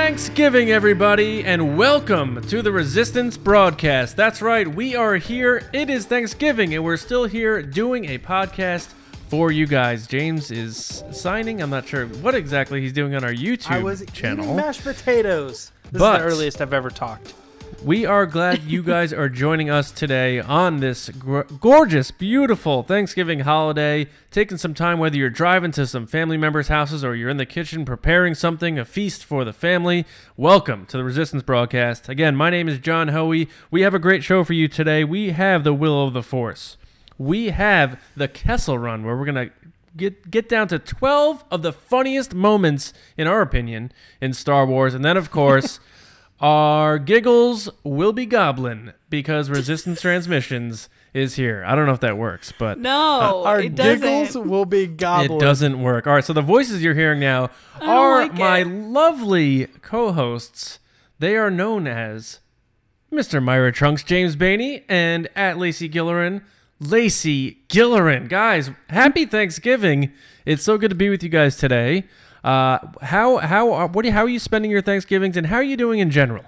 Thanksgiving, everybody, and welcome to the Resistance broadcast. That's right, we are here. It is Thanksgiving, and we're still here doing a podcast for you guys. James is signing. I'm not sure what exactly he's doing on our YouTube channel. I was eating mashed potatoes. This is the earliest I've ever talked. We are glad you guys are joining us today on this gorgeous, beautiful Thanksgiving holiday. Taking some time, whether you're driving to some family members' houses or you're in the kitchen preparing something, a feast for the family. Welcome to the Resistance broadcast. Again, my name is John Hoey. We have a great show for you today. We have the Will of the Force. We have the Kessel Run, where we're going to get down to 12 of the funniest moments, in our opinion, in Star Wars. And then, of course... our giggles will be goblin because Resistance Transmissions is here. I don't know if that works, but... No, our it doesn't. giggles will be goblin. It doesn't work. All right, so the voices you're hearing now are my lovely co-hosts. They are known as Mr. Myra Trunks, James Bainey, and at Lacey Gillerin, Lacey Gillerin. Guys, happy Thanksgiving. It's so good to be with you guys today. How are you spending your Thanksgivings, and how are you doing in general?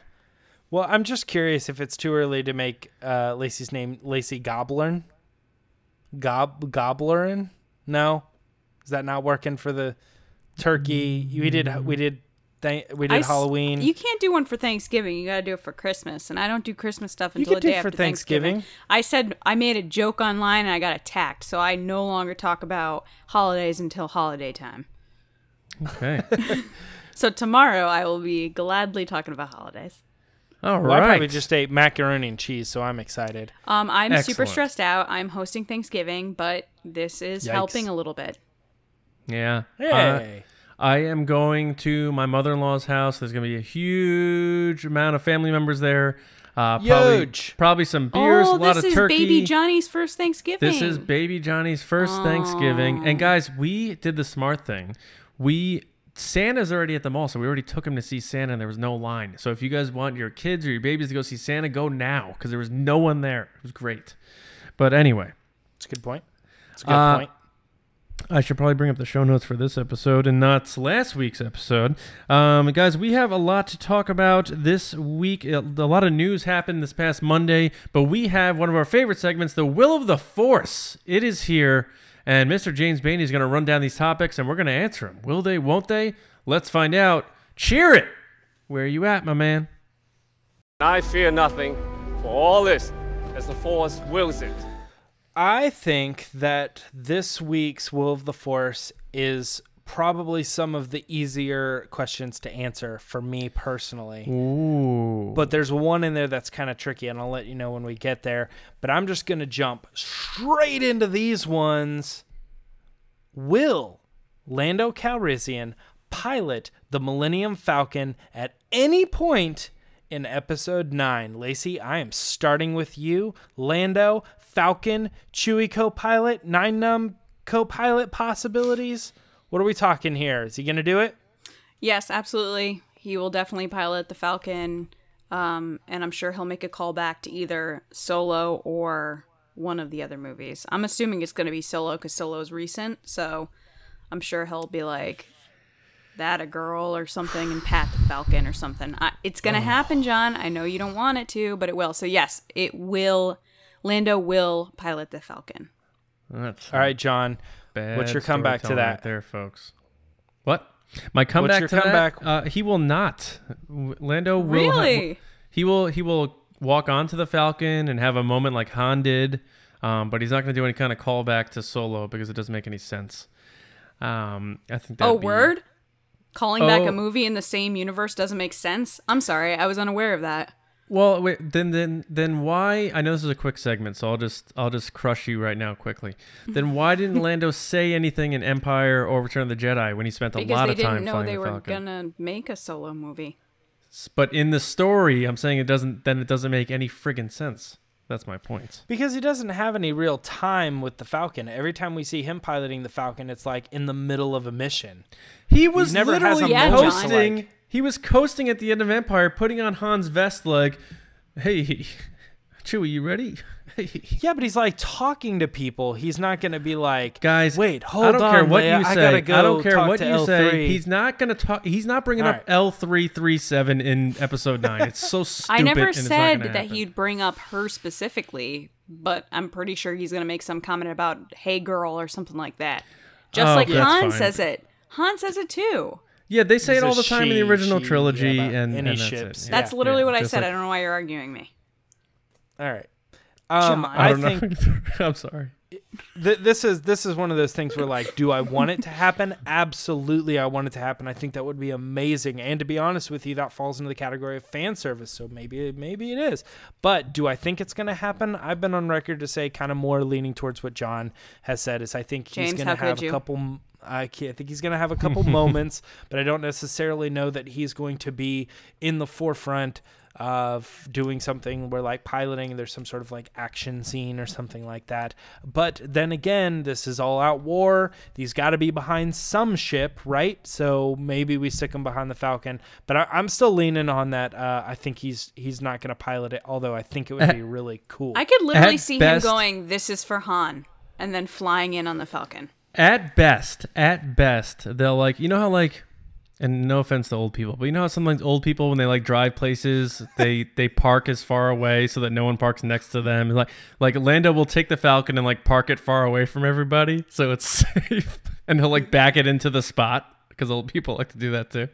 Well, I'm just curious if it's too early to make Lacey's name Lacey Goblin. Gobblerin? No, is that not working for the turkey? We did Halloween. You can't do one for Thanksgiving. You gotta do it for Christmas, and I don't do Christmas stuff until the day after Thanksgiving. I said I made a joke online and I got attacked, so I no longer talk about holidays until holiday time. Okay. So tomorrow I will be gladly talking about holidays. All well, right. I probably just ate macaroni and cheese, so I'm excited. I'm Excellent. super stressed out. I'm hosting Thanksgiving, but this is helping a little bit. Yeah. Hey. I am going to my mother-in-law's house. There's going to be a huge amount of family members there. Huge. Probably some beers, a lot of turkey. This is Baby Johnny's first Thanksgiving. This is Baby Johnny's first Thanksgiving. And guys, we did the smart thing. Santa's already at the mall, so we already took him to see Santa, and there was no line. So if you guys want your kids or your babies to go see Santa, go now, because there was no one there. It was great. But anyway. That's a good point. That's a good point. I should probably bring up the show notes for this episode and not last week's episode. Guys, we have a lot to talk about this week. A lot of news happened this past Monday, but we have one of our favorite segments, the Will of the Force. It is here. And Mr. James Bainey is going to run down these topics, and we're going to answer them. Will they, won't they? Let's find out. Cheer it! Where are you at, my man? I fear nothing, for all this, as the Force wills it. I think that this week's Will of the Force is probably some of the easier questions to answer for me personally. Ooh. But there's one in there that's kind of tricky, and I'll let you know when we get there. But I'm just going to jump straight into these ones. Will Lando Calrissian pilot the Millennium Falcon at any point in Episode 9? Lacey, I am starting with you. Lando, Falcon, Chewie co-pilot, Nine co-pilot possibilities. What are we talking here? Is he going to do it? Yes, absolutely. He will definitely pilot the Falcon, and I'm sure he'll make a call back to either Solo or one of the other movies. I'm assuming it's going to be Solo because Solo is recent, so I'm sure he'll be like, that a girl or something, and pat the Falcon or something. It's going to happen, John. I know you don't want it to, but it will. So yes, it will. Lando will pilot the Falcon. All right, John. What's your comeback to that? Right there, folks. What? My comeback What's your comeback? He will not. Lando will. Really? He will walk onto the Falcon and have a moment like Han did, but he's not going to do any kind of callback to Solo because it doesn't make any sense. I think that. Word? Calling back a movie in the same universe doesn't make sense? I'm sorry, I was unaware of that. Well, wait, then why? I know this is a quick segment, so I'll just crush you right now quickly. Then why didn't Lando say anything in Empire or Return of the Jedi when he spent a lot of time flying the Falcon? Because they didn't know they were gonna make a Solo movie. But in the story, I'm saying it doesn't make any friggin' sense. That's my point. Because he doesn't have any real time with the Falcon. Every time we see him piloting the Falcon, it's like in the middle of a mission. He was literally coasting. Like, he was coasting at the end of Empire, putting on Han's vest like, hey, Chewie, you ready? Yeah, but he's like talking to people. He's not going to be like, guys, wait, hold I don't on, care what Leia, you say. I gotta go I don't care talk what to you L3. say. He's not going to talk. He's not bringing up L337 in episode 9. It's so stupid. I never and it's not said gonna that happen. he'd bring up her specifically, but I'm pretty sure he's going to make some comment about, hey, girl, or something like that. Just like that's Han fine. says it. Han says it too. Yeah, they say He's it a all the time in the original she, trilogy, yeah, about and any that's ships. it. That's literally what I just said. like- I don't know why you're arguing me. All right. John. I don't think know. I'm sorry. this is one of those things where, like, do I want it to happen? Absolutely, I want it to happen. I think that would be amazing. And to be honest with you, that falls into the category of fan service. So maybe it is. But do I think it's going to happen? I've been on record to say, kind of more leaning towards what John has said, is I think he's going to have a couple. I think he's going to have a couple moments, but I don't necessarily know that he's going to be in the forefront of doing something where, like, piloting, there's some sort of like action scene or something like that. But then again, this is all out war. He's got to be behind some ship, right? So maybe we stick him behind the Falcon. But I'm still leaning on that. I think he's not going to pilot it, although I think it would be really cool. I could literally At see best- him going, this is for Han, and then flying in on the Falcon. At best, they'll, like, you know how, like, and no offense to old people, but you know how sometimes old people, when they, like, drive places, they park as far away so that no one parks next to them. Like Lando will take the Falcon and, like, park it far away from everybody so it's safe, and he'll, like, back it into the spot, because old people like to do that too,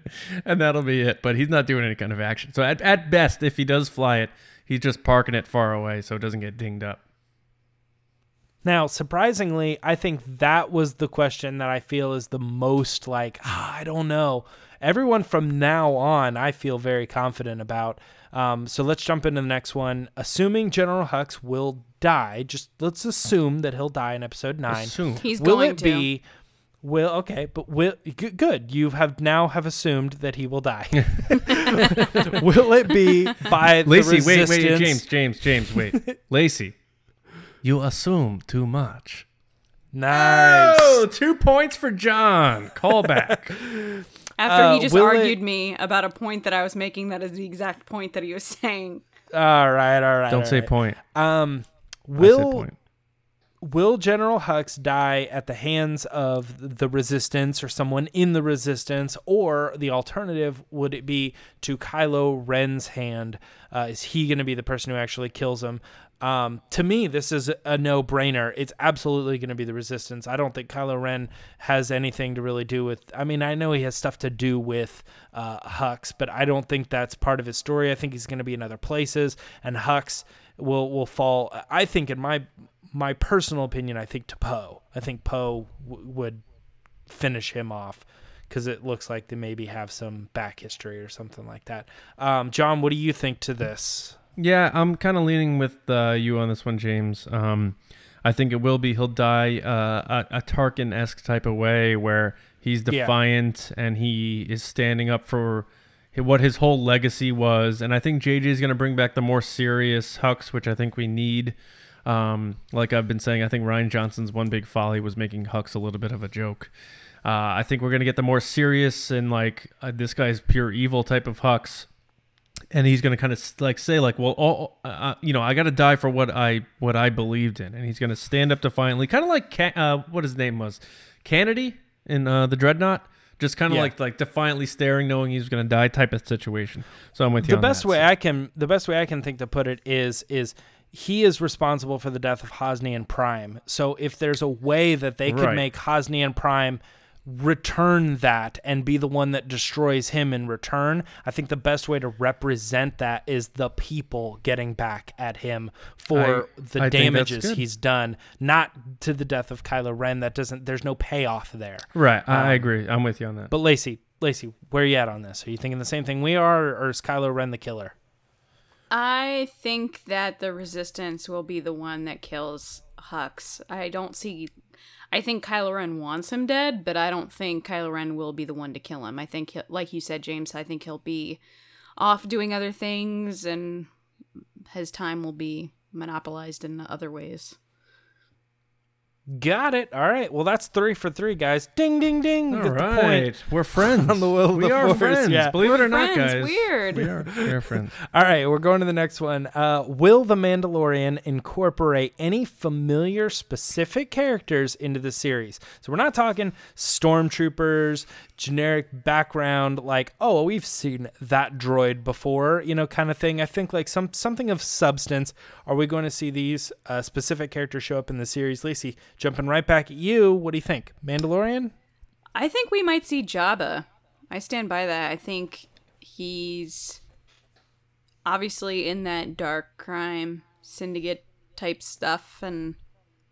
and that'll be it. But he's not doing any kind of action. So at best, if he does fly it, he's just parking it far away so it doesn't get dinged up. Now, surprisingly, I think that was the question that I feel is the most like, I don't know. Everyone from now on, I feel very confident about. So let's jump into the next one. Assuming General Hux will die, just let's assume that he'll die in episode 9. Assume. He's Will going it to. be? Good. You have assumed that he will die. Will it be by the Lacey, resistance? wait, James, wait. Lacey, you assume too much. Nice. Oh, 2 points for John. Call back. After he just will argued me about a point that I was making, that is the exact point that he was saying. All right. Don't say point. I say point. Will General Hux die at the hands of the Resistance or someone in the Resistance, or the alternative, would it be to Kylo Ren's hand? Is he going to be the person who actually kills him? To me, this is a no-brainer. It's absolutely going to be the Resistance. I don't think Kylo Ren has anything to really do with... I mean, I know he has stuff to do with Hux, but I don't think that's part of his story. I think he's going to be in other places, and Hux will fall... I think, in my personal opinion, I think to Poe. I think Poe would finish him off, because it looks like they maybe have some back history or something like that. John, what do you think to this? Yeah, I'm kind of leaning with you on this one, James. I think it will be he'll die a Tarkin-esque type of way, where he's defiant and he is standing up for what his whole legacy was. And I think JJ is going to bring back the more serious Hux, which I think we need. Like I've been saying, I think Rian Johnson's one big folly was making Hux a little bit of a joke. I think we're going to get the more serious and, like, this guy's pure evil type of Hux. And he's going to kind of like say, like, well, I got to die for what I believed in. And he's going to stand up defiantly, kind of like what his name was, Kennedy in the Dreadnought, just kind of like defiantly staring, knowing he's going to die type of situation. So I'm with you. The best way I can think to put it is he is responsible for the death of Hosnian Prime. So if there's a way that they could make Hosnian Prime return that and be the one that destroys him in return, I think the best way to represent that is the people getting back at him for the damages he's done, not to the death of Kylo Ren. There's no payoff there. Right. I agree. I'm with you on that. But Lacey, where are you at on this? Are you thinking the same thing we are, or is Kylo Ren the killer? I think that the Resistance will be the one that kills Hux. I think Kylo Ren wants him dead, but I don't think Kylo Ren will be the one to kill him. I think, like you said, James, I think he'll be off doing other things, and his time will be monopolized in other ways. Got it. All right. Well, that's 3 for 3, guys. Ding, ding, ding. All Get the right. point. We're friends. On the will of we the are Force, friends. yeah. Believe it or not, friends. guys. Weird. We are friends. All right. We're going to the next one. Will The Mandalorian incorporate any familiar specific characters into the series? So we're not talking stormtroopers, generic background, like, oh, we've seen that droid before, kind of thing. I think like something of substance. Are we going to see these specific characters show up in the series? Lacey, jumping right back at you. What do you think? Mandalorian? I think we might see Jabba. I stand by that. I think he's obviously in that dark crime syndicate type stuff, and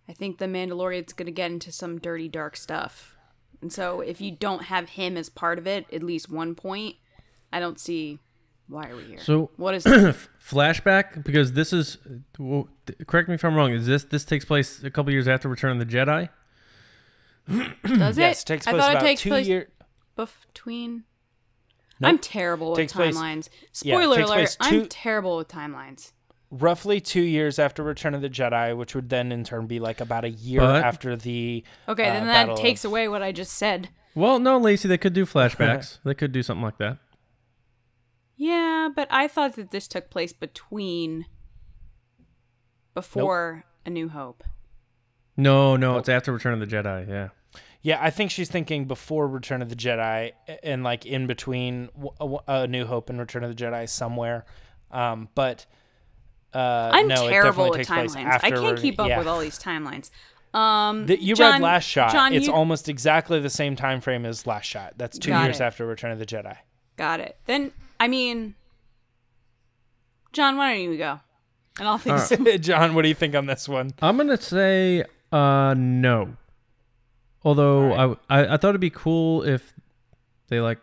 I think the Mandalorian's going to get into some dirty, dark stuff. And so if you don't have him as part of it, at least one point, I don't see why are we here. So what is this? Flashback? Because this is, well, correct me if I'm wrong, is this takes place a couple years after Return of the Jedi? Does it? Yes, it takes place I thought about it takes 2 place years. between. Nope. I'm terrible with Takes place- timelines. yeah, it Spoiler takes alert, place I'm terrible with timelines. Roughly 2 years after Return of the Jedi, which would then in turn be like about a year But- after the Okay, then that Battle takes of- away what I just said. Well, no, Lacey, they could do flashbacks. They could do something like that. Yeah, but I thought that this took place before A New Hope. No, it's after Return of the Jedi, yeah. Yeah, I think she's thinking before Return of the Jedi and like in between A New Hope and Return of the Jedi somewhere. But I'm no, terrible it with takes place timelines. after. I can't keep up yeah. with all these timelines. You John, read Last Shot. John, it's you- almost exactly the same time frame as Last Shot. That's 2 Got years it. after Return of the Jedi. Got it. Then, I mean, John, why don't you go? And I'll think. John, what do you think on this one? I'm going to say no. Although All I thought it'd be cool if they like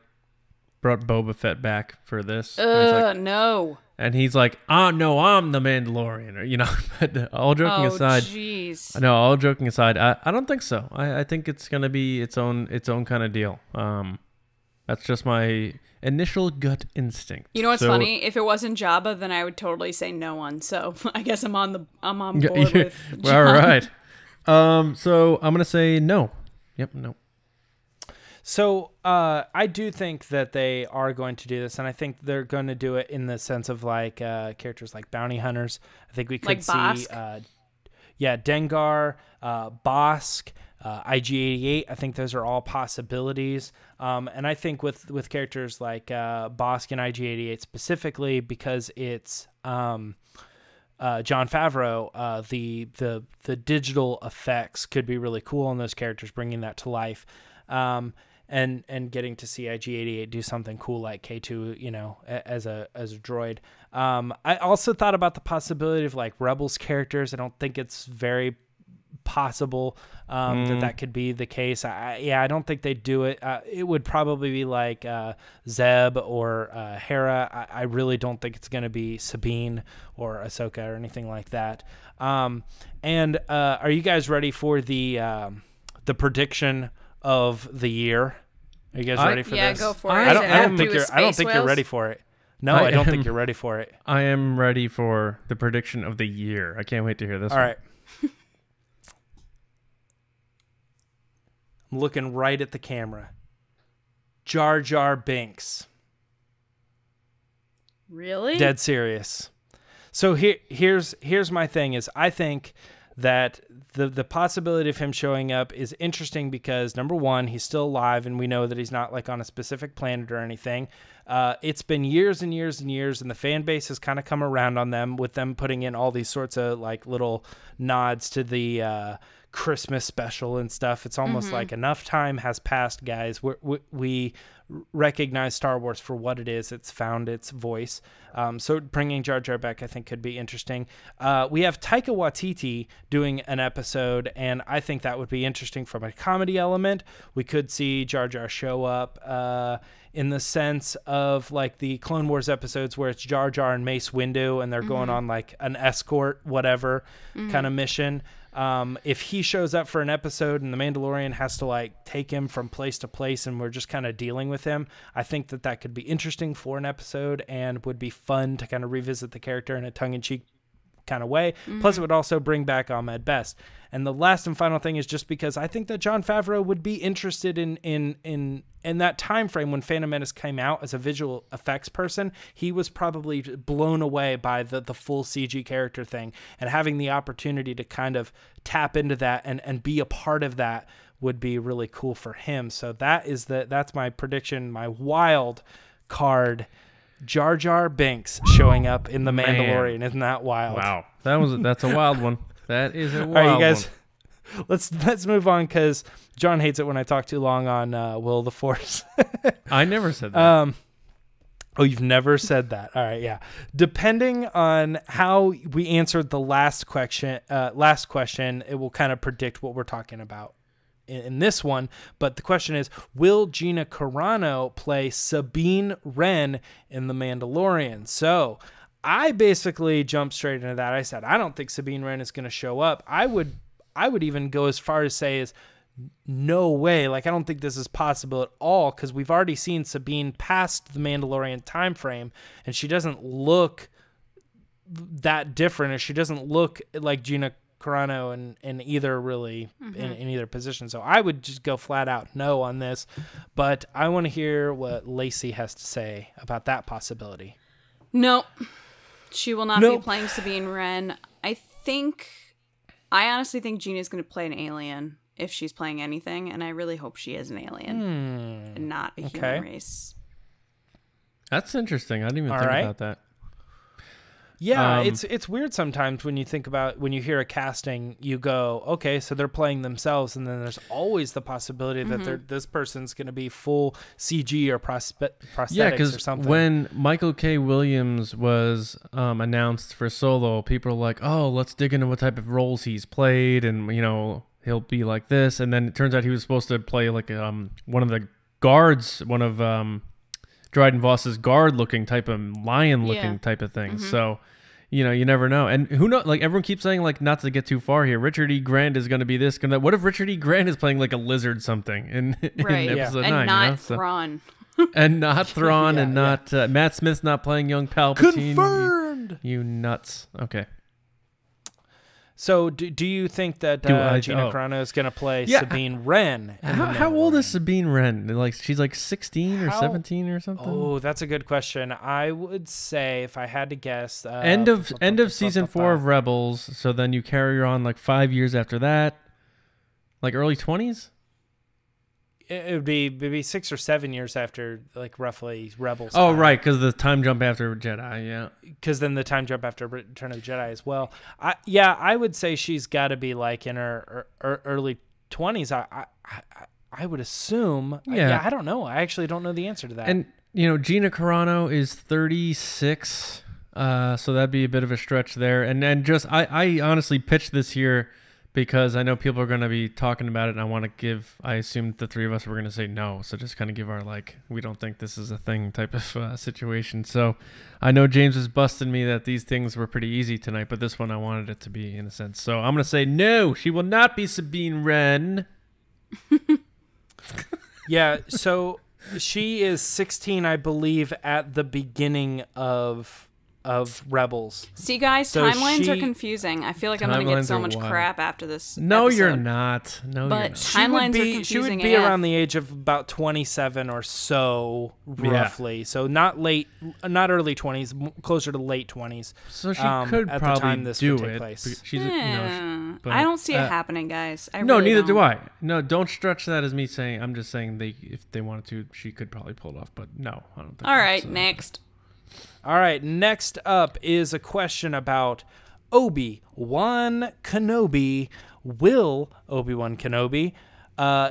brought Boba Fett back for this. No. And he's like, no, I'm the Mandalorian. Or, but all joking aside. Jeez. No, all joking aside, I don't think so. I think it's going to be its own kind of deal. That's just my initial gut instinct. You know what's So- funny? If it wasn't Jabba, then I would totally say no one. So I guess I'm on board with John. All right. So I'm going to say no. Yep, no. So I do think that they are going to do this, and I think they're going to do it in the sense of like characters like bounty hunters. I think we could Like see, Bosk? Dengar, Bosk, IG-88. I think those are all possibilities. And I think with characters like Bosk and IG-88 specifically, because it's John Favreau, the digital effects could be really cool on those characters, bringing that to life. And getting to see IG-88 do something cool like K2, as a droid. I also thought about the possibility of like Rebels characters. I don't think it's very possible that could be the case. I don't think they'd do it. It would probably be like Zeb or Hera. I really don't think it's going to be Sabine or Ahsoka or anything like that. And are you guys ready for the prediction of the year? Are you guys ready for yeah, this? go for it. I don't Do think a you're space ready whales? for it. No, I don't think you're ready for it. I am ready for the prediction of the year. I can't wait to hear this All one. right. I'm looking right at the camera. Jar Jar Binks. Really? Dead serious. So here's my thing is I think that the possibility of him showing up is interesting because number one, he's still alive and we know that he's not like on a specific planet or anything. It's been years and years and years and the fan base has kind of come around on them with them putting in all these sorts of like little nods to the Christmas special and stuff. It's almost like enough time has passed, guys. We recognize Star Wars for what it is. It's found its voice. So bringing Jar Jar back, I think, could be interesting. We have Taika Waititi doing an episode, and I think that would be interesting from a comedy element. We could see Jar Jar show up in the sense of like the Clone Wars episodes where it's Jar Jar and Mace Windu, and they're going on like an escort, whatever kind of mission. If he shows up for an episode and the Mandalorian has to like take him from place to place and we're just kind of dealing with him, I think that could be interesting for an episode and would be fun to kind of revisit the character in a tongue-in-cheek kind of way. Plus, it would also bring back Ahmed Best. And the last and final thing is just because I think that Jon Favreau would be interested in that time frame when Phantom Menace came out as a visual effects person. He was probably blown away by the full CG character thing, and having the opportunity to kind of tap into that and be a part of that would be really cool for him. So that's my prediction, my wild card. Jar Jar Binks showing up in The Mandalorian. Isn't that wild? Wow. That's a wild one. That is a wild one. All right, you guys, let's move on, because John hates it when I talk too long on Will of the Force. I never said that. Oh, you've never said that. All right, yeah. Depending on how we answered the last question, it will kind of predict what we're talking about in this one. But the question is, will Gina Carano play Sabine Wren in The Mandalorian? So I basically jumped straight into that. I said, I don't think Sabine Wren is going to show up. I would even go as far as say is no way. Like, I don't think this is possible at all, because we've already seen Sabine past the Mandalorian time frame, and she doesn't look that different, and she doesn't look like Gina Carano in either really in either position. So I would just go flat out no on this, but I want to hear what Lacey has to say about that possibility. Nope. She will not be playing Sabine Wren. I honestly think Gina's going to play an alien if she's playing anything, and I really hope she is an alien and not a human race. That's interesting. I didn't even think about that. Yeah, it's weird sometimes when you hear a casting, you go, okay, so they're playing themselves, and then there's always the possibility that this person's going to be full CG or prosthetics or something. When Michael K. Williams was announced for Solo, people were like, oh, let's dig into what type of roles he's played, and he'll be like this, and then it turns out he was supposed to play like one of the guards, one of Dryden Voss's guard-looking type of lion-looking type of thing. So, you never know. And who knows? Like, everyone keeps saying, like, not to get too far here, Richard E. Grant is going to be this. What if Richard E. Grant is playing like a lizard something in episode 9? And not Thrawn. And not Thrawn, and not Matt Smith's not playing young Palpatine. Confirmed. You nuts. Okay. So do you think that Gina Carano is going to play Sabine Wren? How old is Sabine Wren? Like, she's like 16 or 17 or something? Oh, that's a good question. I would say, if I had to guess, end of season 4 of Rebels. So then you carry her on like 5 years after that, like early 20s. It would be maybe 6 or 7 years after, like, roughly Rebels. Oh, right, because the time jump after Jedi, yeah. Because then the time jump after Return of the Jedi as well. I would say she's got to be, like, in her early 20s. I would assume. Yeah. I don't know. I actually don't know the answer to that. And, Gina Carano is 36, so that'd be a bit of a stretch there. And just, I honestly pitched this here because I know people are going to be talking about it, and I assumed the three of us were going to say no. So just kind of give our, like, we don't think this is a thing type of situation. So I know James was busting me that these things were pretty easy tonight, but this one I wanted it to be in a sense. So I'm going to say no, she will not be Sabine Wren. Yeah, so she is 16, I believe, at the beginning of Rebels. See, guys, so timelines are confusing. I feel like I'm going to get so much crap after this No, episode. You're not. No, but you're not. Timelines are confusing. She would be around the age of about 27 or so, roughly. Yeah. So not early 20s, closer to late 20s. So she could at probably the time this do would take it. Place. She's but I don't see it happening, guys. Neither do I. No, don't stretch that as me saying. I'm just saying if they wanted to, she could probably pull it off. But no, I don't think. All right, next. All right, next up is a question about Obi Wan Kenobi. Will Obi Wan Kenobi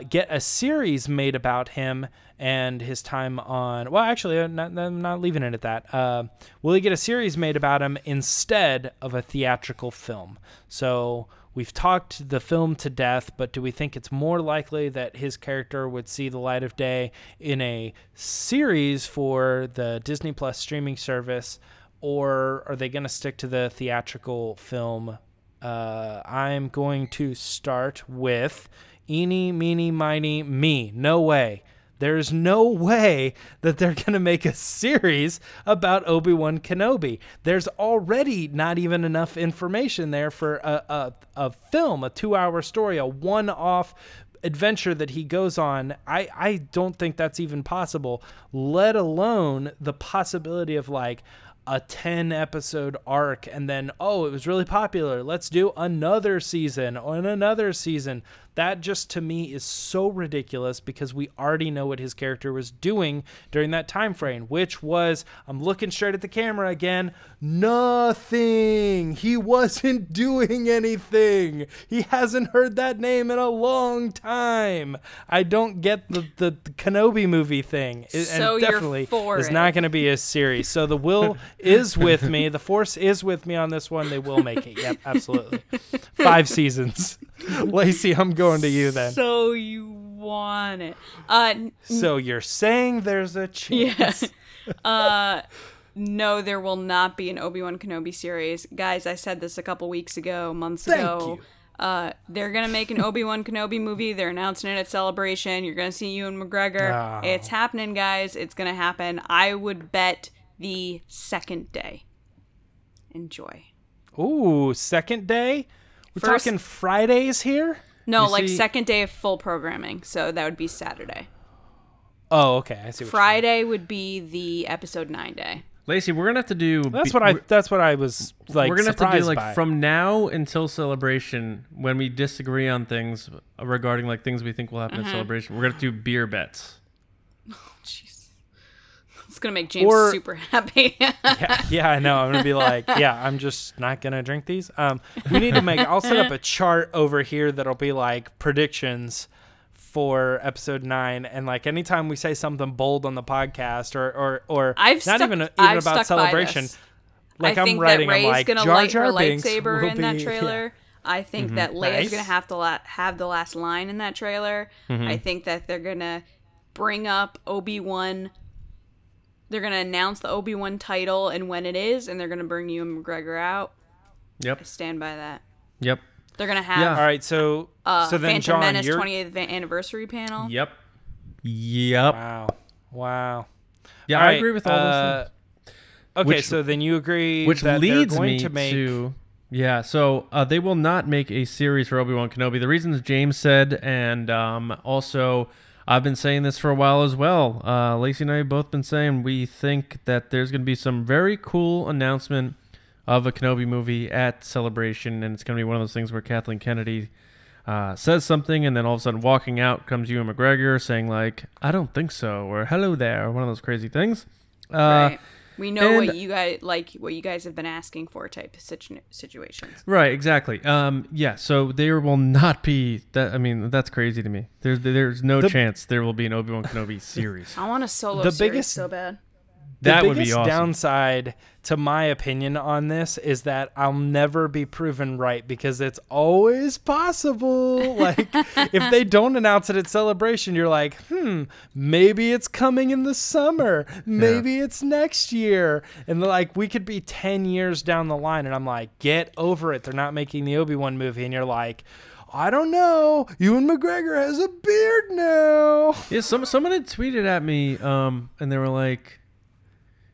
get a series made about him and his time on... Well, actually, I'm not leaving it at that. Will he get a series made about him instead of a theatrical film? So we've talked the film to death, but do we think it's more likely that his character would see the light of day in a series for the Disney Plus streaming service, or are they going to stick to the theatrical film? I'm going to start with eeny, meeny, miny, me. No way. There's no way that they're going to make a series about Obi Wan Kenobi. There's already not even enough information there for a film, a 2-hour story, a one-off adventure that he goes on. I don't think that's even possible, let alone the possibility of like a 10-episode arc and then, oh, it was really popular, let's do another season and another season. That just, to me, is so ridiculous because we already know what his character was doing during that time frame, which was, I'm looking straight at the camera again, nothing. He wasn't doing anything. He hasn't heard that name in a long time. I don't get the Kenobi movie thing. So and definitely you're is not going to be a series. So the will is with me. The Force is with me on this one. They will make it. Yep, absolutely. 5 seasons. Lacey, I'm going to you then. So you want it. So you're saying there's a chance. Yeah. No, there will not be an Obi Wan Kenobi series. Guys, I said this a couple weeks ago, months ago. They're going to make an Obi Wan Kenobi movie. They're announcing it at Celebration. You're going to see Ewan McGregor. Oh. It's happening, guys. It's going to happen. I would bet the second day. Enjoy. Ooh, second day? We're First- talking Fridays here? No, You like see- second day of full programming. So that would be Saturday. Oh, okay. I see what Friday would be the episode 9 day. Lacey, we're gonna have to do. That's what I was like. We're gonna have to do surprised like by. from now until Celebration, when we disagree on things regarding like things we think will happen at Celebration. We're gonna do beer bets. Jeez. It's going to make James super happy. yeah, I know. I'm gonna be like, yeah, I'm just not gonna drink these. We need to make. I'll set up a chart over here that'll be like predictions for episode 9, and like anytime we say something bold on the podcast or I've not stuck- even I've about stuck by Celebration. this. Like I I'm think writing, that I'm Rey's like gonna Jar light Jar her Binks lightsaber will in that be- trailer. I think that Leia's Nice. gonna have to have the last line in that trailer. I think that they're gonna bring up Obi-Wan. They're gonna announce the Obi-Wan title and when it is, and they're gonna bring Ewan McGregor out. Yep. I stand by that. Yep. They're gonna have Yeah. All right, so then Phantom John, Menace you're 20th anniversary panel. Yep. Wow. Yeah, All I right, agree with all those things. Okay, Which- so then you agree Which that leads they're going me to make to so they will not make a series for Obi-Wan Kenobi. The reasons James said, and also I've been saying this for a while as well. Lacey and I have both been saying we think that there's going to be some very cool announcement of a Kenobi movie at Celebration, and it's going to be one of those things where Kathleen Kennedy says something, and then all of a sudden walking out comes Ewan McGregor saying like, "I don't think so," or "Hello there," or one of those crazy things. Right. We know and- what you guys have been asking for type of situations. Right, exactly. Yeah, so there will not be that. I mean, that's crazy to me. There's no chance there will be an Obi-Wan Kenobi series. I want a solo The series biggest- so bad. That the would be biggest awesome. downside to my opinion on this is that I'll never be proven right because it's always possible. Like if they don't announce it at Celebration, you're like, maybe it's coming in the summer. Maybe it's next year. And like we could be 10 years down the line and I'm like, get over it. They're not making the Obi-Wan movie. And you're like, I don't know. Ewan McGregor has a beard now. Yeah, someone had tweeted at me, and they were like,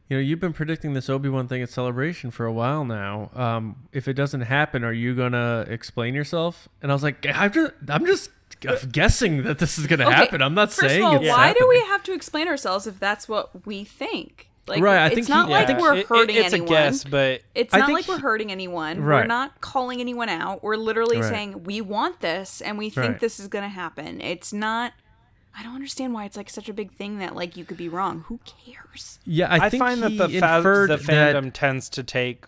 you know, you've been predicting this Obi-Wan thing at Celebration for a while now. If it doesn't happen, are you gonna explain yourself? And I was like, I'm just guessing that this is gonna happen. I'm not First saying of all, it's why happening. do we have to explain ourselves if that's what we think? Like, Right, I it's think not he- like yeah. we're hurting it's anyone. a guess, but It's I not think like we're hurting anyone. We're Right. not calling anyone out. We're literally Right. saying we want this and we think Right. this is going to happen. It's not. I don't understand why it's like such a big thing that like you could be wrong. Who cares? Yeah, I think find that he the inferred the that- fandom tends to take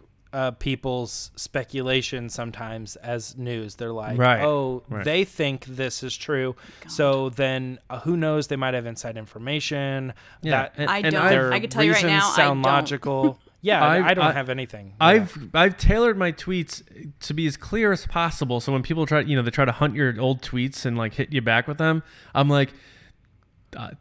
people's speculation sometimes as news. They're like, Right, oh, right. they think this is true. So then who knows? They might have inside information. Yeah, That and- I and don't. their I can tell you right reasons now, I sound don't. logical. Yeah, I don't have anything. I've tailored my tweets to be as clear as possible. So when people try, they try to hunt your old tweets and like hit you back with them, I'm like,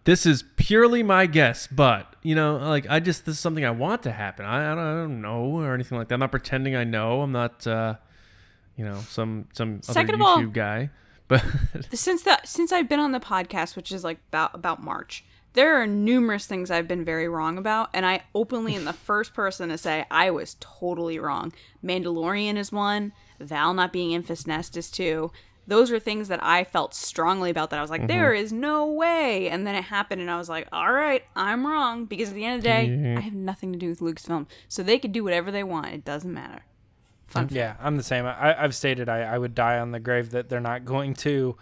this is purely my guess, but this is something I want to happen. I don't know or anything like that. I'm not pretending I know. I'm not, some other Second of all, YouTube guy. But Since I've been on the podcast, which is like about March, there are numerous things I've been very wrong about, and I openly am the first person to say I was totally wrong. Mandalorian is one. Val not being Enfys Nest is two. Those are things that I felt strongly about that I was like, there is no way. And then it happened, and I was like, all right, I'm wrong. Because at the end of the day, I have nothing to do with Lucasfilm. So they could do whatever they want. It doesn't matter. Fun fact. Yeah, I'm the same. I've stated I would die on the grave that they're not going to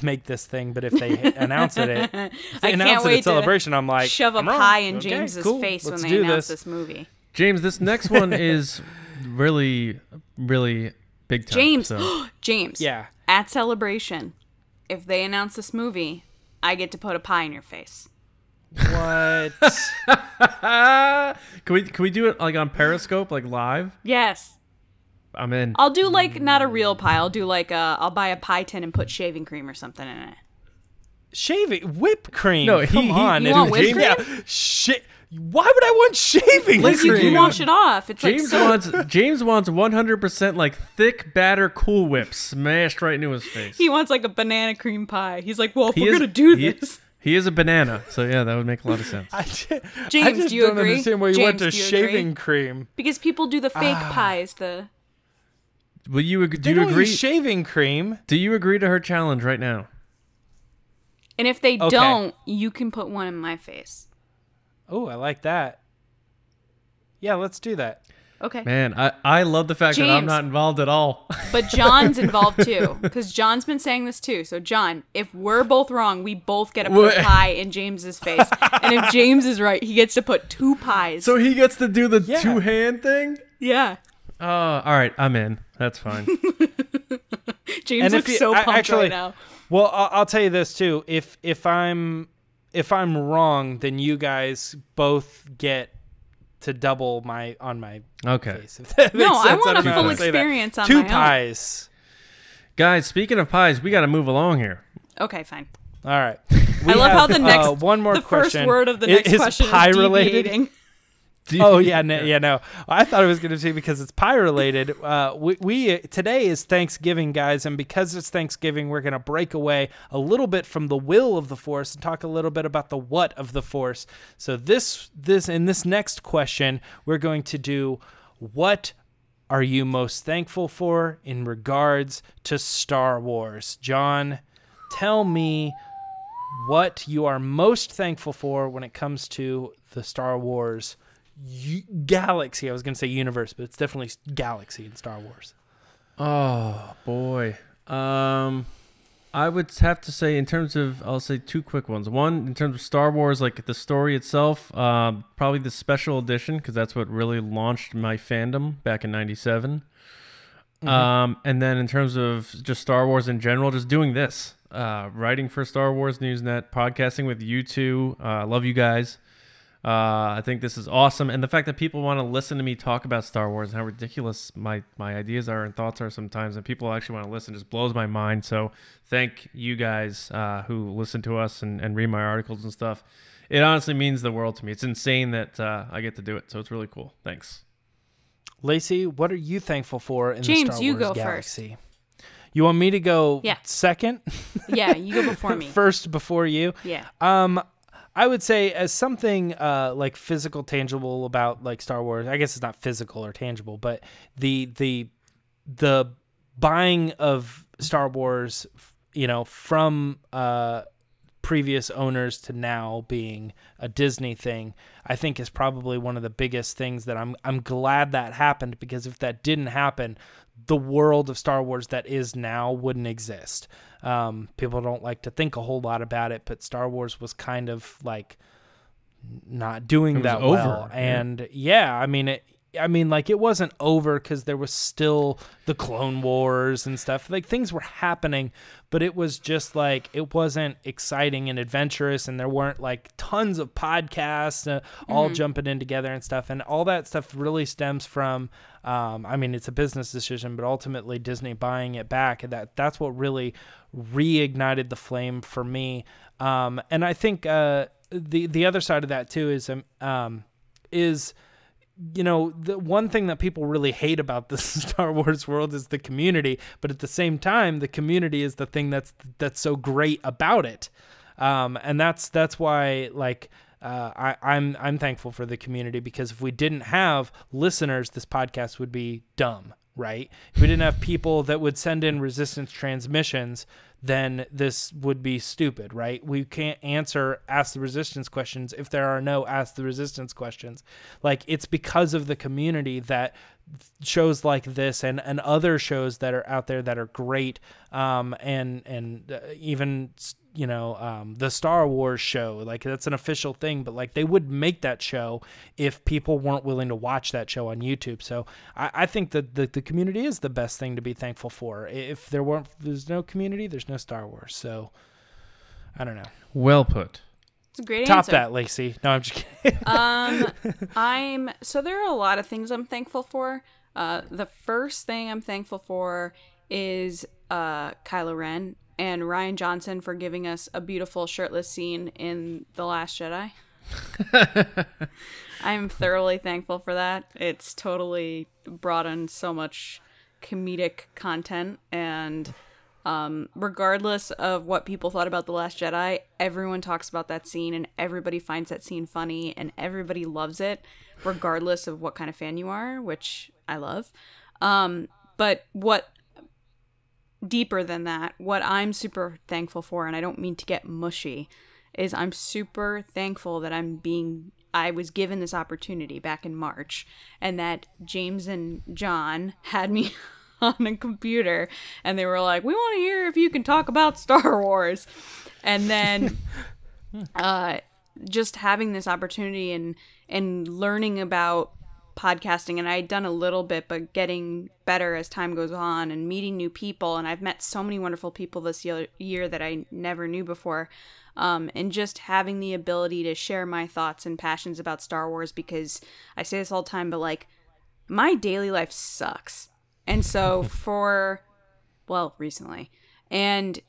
make this thing. But if they announce it, if they announce it at Celebration, I'm like, shove a I'm wrong. pie in Okay, James's cool. face Let's when they do announce this movie. James, this next one is really, really big time. James, so. James. Yeah. At Celebration, if they announce this movie, I get to put a pie in your face. What? Can we do it like on Periscope, like live? Yes. I'm in. I'll do like not a real pie. I'll do like I'll buy a pie tin and put shaving cream or something in it. Shaving whipped cream. No, come on. You want whipped cream? Yeah. Why would I want shaving Like you cream? can wash it off. It's James like James wants 100% like thick batter Cool Whip smashed right into his face. he wants like a banana cream pie. He's like, well, if He we're is- gonna do he- this, He is a banana, so yeah, that would make a lot of sense. I James, just do you don't agree? understand why you went James, to do you shaving agree? cream. Because people do the fake Ah. pies. Do Will you They you don't agree? use shaving cream. Do you agree to her challenge right now? and if they Okay. don't, you can put one in my face. Oh, I like that. Yeah, let's do that. Okay. Man, I love the fact that I'm James. not involved at all. But John's involved too, because John's been saying this too. So John, if we're both wrong, we both get to put a What? pie in James's face, and if James is right, he gets to put two pies. So he gets to do the Yeah. two-hand thing? yeah, All right, I'm in. That's fine. James And looks so pumped right now. Well, I'll tell you this too. If I'm wrong, then you guys both get to double my Okay. face. If that No, makes I sense. want a don't know how full to say that. experience on Two my own. pies. Guys, speaking of pies, we got to move along here. Okay, fine. All right. I love how the next one more the question. first word of the next Is question pie is related? deviating. Oh yeah, no. I thought it was going to be because it's pie related. We today is Thanksgiving, guys, and because it's Thanksgiving, we're going to break away a little bit from the will of the Force and talk a little bit about the what of the Force. So this in this next question, we're going to do what are you most thankful for in regards to Star Wars? John, tell me what you are most thankful for when it comes to the Star Wars galaxy. I was going to say universe, but it's definitely galaxy in Star Wars. Oh, boy. I would have to say in terms of, I'll say two quick ones. One, in terms of Star Wars, like the story itself, probably the special edition, because that's what really launched my fandom back in 97. And then in terms of just Star Wars in general, just doing this, writing for Star Wars Newsnet, podcasting with you two. I love you guys. I think this is awesome. And the fact that people want to listen to me talk about Star Wars and how ridiculous my ideas are and thoughts are sometimes, and people actually want to listen, just blows my mind. So thank you guys who listen to us and read my articles and stuff. It honestly means the world to me. It's insane that I get to do it. So it's really cool. Thanks. Lacey, what are you thankful for in James, the Star you Wars go galaxy? You want me to go second? Yeah, you go before me. First before you? Yeah. I would say as something like physical, tangible about like Star Wars. I guess it's not physical or tangible, but the buying of Star Wars, from previous owners to now being a Disney thing, I think is probably one of the biggest things that I'm glad that happened, because if that didn't happen, the world of Star Wars that is now wouldn't exist. People don't like to think a whole lot about it, but Star Wars was kind of like not doing that well. And it wasn't over because there was still the Clone Wars and stuff. Like things were happening, but it was just like, it wasn't exciting and adventurous, and there weren't like tons of podcasts all jumping in together and stuff. And all that stuff really stems from, it's a business decision, but ultimately Disney buying it back. That's what really reignited the flame for me. And I think the other side of that too is the one thing that people really hate about the Star Wars world is the community, but at the same time, the community is the thing that's so great about it. And that's why, like, I'm thankful for the community, because if we didn't have listeners, this podcast would be dumb, right? If we didn't have people that would send in resistance transmissions, then this would be stupid, right? We can't ask the resistance questions if there are no ask the resistance questions. Like, it's because of the community that shows like this and other shows that are out there that are great, even the Star Wars show, like, that's an official thing, but like, they would make that show if people weren't willing to watch that show on YouTube. So I think that the community is the best thing to be thankful for. If there's no community, there's no Star Wars. So I don't know. Well put. It's a great Top answer. that, Lacey. No, I'm just kidding. So there are a lot of things I'm thankful for. The first thing I'm thankful for is Kylo Ren and Rian Johnson for giving us a beautiful shirtless scene in The Last Jedi. I'm thoroughly thankful for that. It's totally brought in so much comedic content, and regardless of what people thought about The Last Jedi, everyone talks about that scene, and everybody finds that scene funny, and everybody loves it, regardless of what kind of fan you are, which I love. But what deeper than that, what I'm super thankful for, and I don't mean to get mushy, is I'm super thankful that I was given this opportunity back in March, and that James and John had me on a computer, and they were like, we want to hear if you can talk about Star Wars. And then just having this opportunity and learning about podcasting, and I had done a little bit, but getting better as time goes on, and meeting new people, and I've met so many wonderful people this year that I never knew before, and just having the ability to share my thoughts and passions about Star Wars, because I say this all the time, but like, my daily life sucks. And so recently. And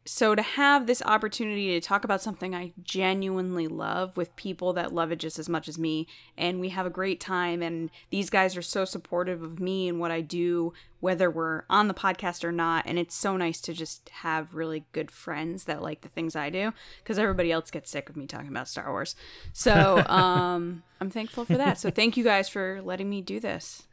so to have this opportunity to talk about something I genuinely love with people that love it just as much as me, and we have a great time, and these guys are so supportive of me and what I do, whether we're on the podcast or not, and it's so nice to just have really good friends that like the things I do, because everybody else gets sick of me talking about Star Wars. So I'm thankful for that. So thank you guys for letting me do this.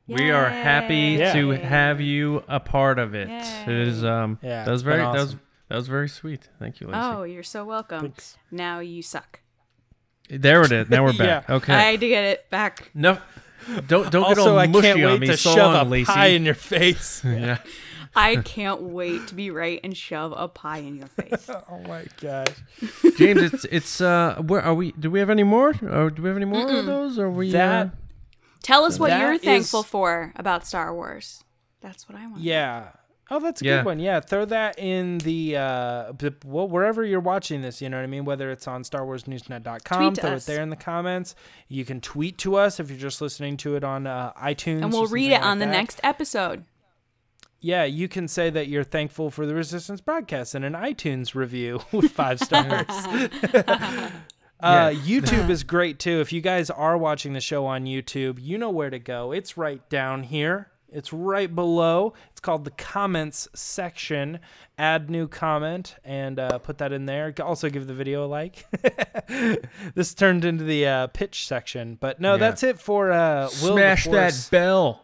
We are happy to have you a part of it. Yay. It is that was very awesome. that was very sweet. Thank you, Lacey. Oh, you're so welcome. Thanks. Now you suck. There it is. Now we're back. Yeah. Okay. I had to get it back. No, don't get Also, all I mushy can't on wait me. to So shove long, a Lacey. pie in your face. Yeah. I can't wait to be right and shove a pie in your face. Oh my gosh. James, it's where are we? Do we have any more? Or do we have any more of those? Or we Tell us what That you're is- thankful for about Star Wars. That's what I want. Yeah. Oh, that's a Yeah. good one. Yeah, throw that in the wherever you're watching this, you know what I mean? Whether it's on StarWarsNewsNet.com, Tweet to throw us. it there in the comments. You can tweet to us if you're just listening to it on iTunes. And or we'll read something it on like the that. next episode. Yeah, you can say that you're thankful for the Resistance broadcast in an iTunes review with 5 stars. YouTube is great too. If you guys are watching the show on YouTube, you know where to go. It's right down here. It's right below. It's called the comments section. Add new comment and put that in there. Also give the video a like. This turned into the pitch section. But no, that's it for Will Smash the Force. that bell.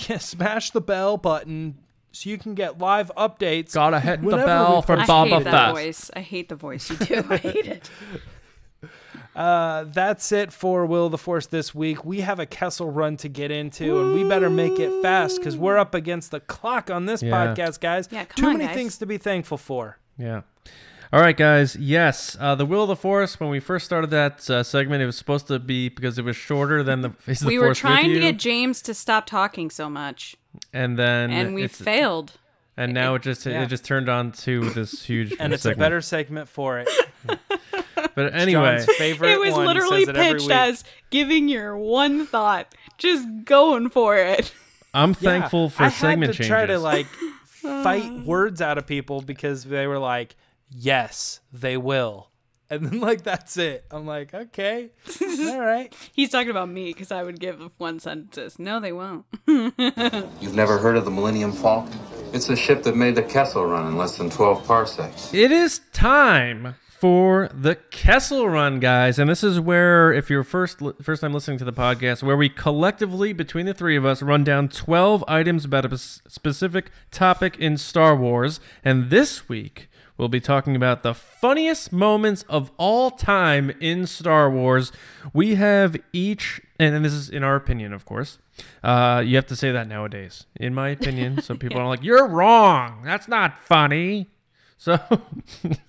Yeah, smash the bell button so you can get live updates. Gotta hit the whenever bell we for I Boba hate that Fett. voice. I hate the voice you do. I hate it. That's it for Will the Force this week. We have a Kessel Run to get into, and we better make it fast because we're up against the clock on this podcast, guys. Yeah, come Too on, many guys. things to be thankful for. Yeah. All right, guys. Yes, the Will of the Force. When we first started that segment, it was supposed to be because it was shorter than the Is the We were Force trying with to you, get James to stop talking so much, and then and we failed. And now it just turned on to this huge And it's segment. a better segment for it. But anyway, John's favorite It was one. He literally says it every pitched week. as giving your one thought, just going for it. I'm thankful for I segment had to changes. try to like fight words out of people because they were like, yes, they will. And then, like, that's it. I'm like, okay, all right. He's talking about me because I would give one sentences. No, they won't. You've never heard of the Millennium Falcon? It's a ship that made the Kessel Run in less than 12 parsecs. It is time for the Kessel Run, guys. And this is where, if you're first time listening to the podcast, where we collectively, between the three of us, run down 12 items about a specific topic in Star Wars. And this week, we'll be talking about the funniest moments of all time in Star Wars. We have each, and this is in our opinion, of course. You have to say that nowadays, in my opinion, so people are like, you're wrong. That's not funny. So,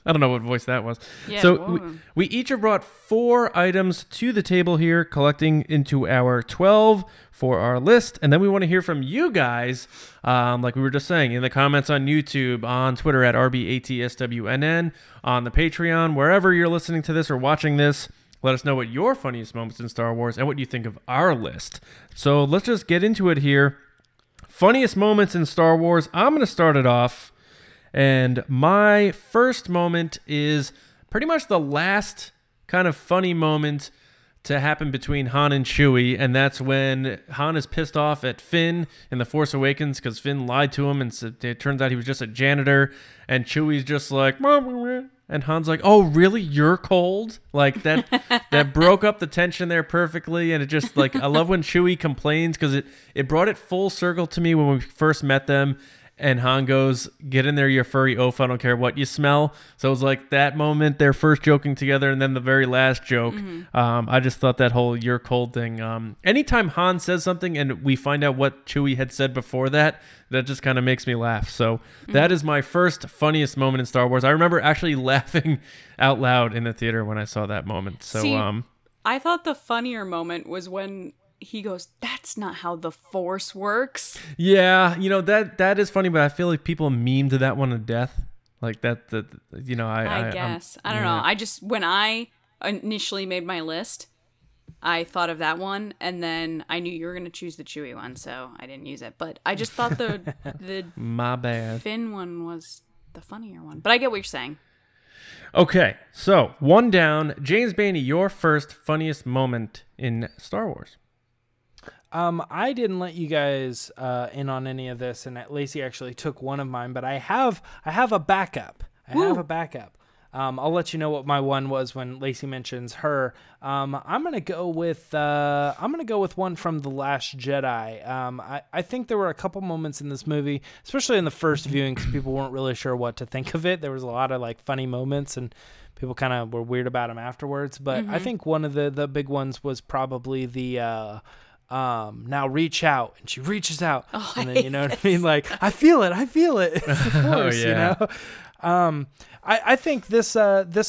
I don't know what voice that was. Yeah, so we each have brought 4 items to the table here, collecting into our 12 for our list. And then we want to hear from you guys, like we were just saying, in the comments on YouTube, on Twitter at RBATSWNN, on the Patreon, wherever you're listening to this or watching this. Let us know what your funniest moments in Star Wars and what you think of our list. So let's just get into it here. Funniest moments in Star Wars. I'm going to start it off. And my first moment is pretty much the last kind of funny moment to happen between Han and Chewie, and that's when Han is pissed off at Finn in The Force Awakens because Finn lied to him, and it turns out he was just a janitor, and Chewie's just like, and Han's like, oh, really? You're cold? Like, that broke up the tension there perfectly, and it just, like, I love when Chewie complains because it brought it full circle to me when we first met them. And Han goes, get in there, you furry oaf, I don't care what you smell. So it was like that moment, they're first joking together, and then the very last joke. I just thought that whole you're cold thing. Anytime Han says something and we find out what Chewie had said before that just kind of makes me laugh. So that is my first funniest moment in Star Wars. I remember actually laughing out loud in the theater when I saw that moment. So See, I thought the funnier moment was when he goes, that's not how the Force works. Yeah, that is funny, but I feel like people meme to that one to death. Like that I guess. I don't know. I just, when I initially made my list, I thought of that one, and then I knew you were going to choose the Chewie one, so I didn't use it. But I just thought the my bad. Finn one was the funnier one. But I get what you're saying. Okay, so 1 down. James Bainey, your first funniest moment in Star Wars. I didn't let you guys in on any of this, and Lacey actually took one of mine, but I have a backup. I'll let you know what my one was when Lacey mentions her. I'm gonna go with one from The Last Jedi. I think there were a couple moments in this movie, especially in the first viewing, because people weren't really sure what to think of it. There was a lot of like funny moments, and people kind of were weird about them afterwards. But I think one of the big ones was probably the now reach out, and she reaches out, and then, you know what I mean? Like, I feel it. It's the Force, you know? I think this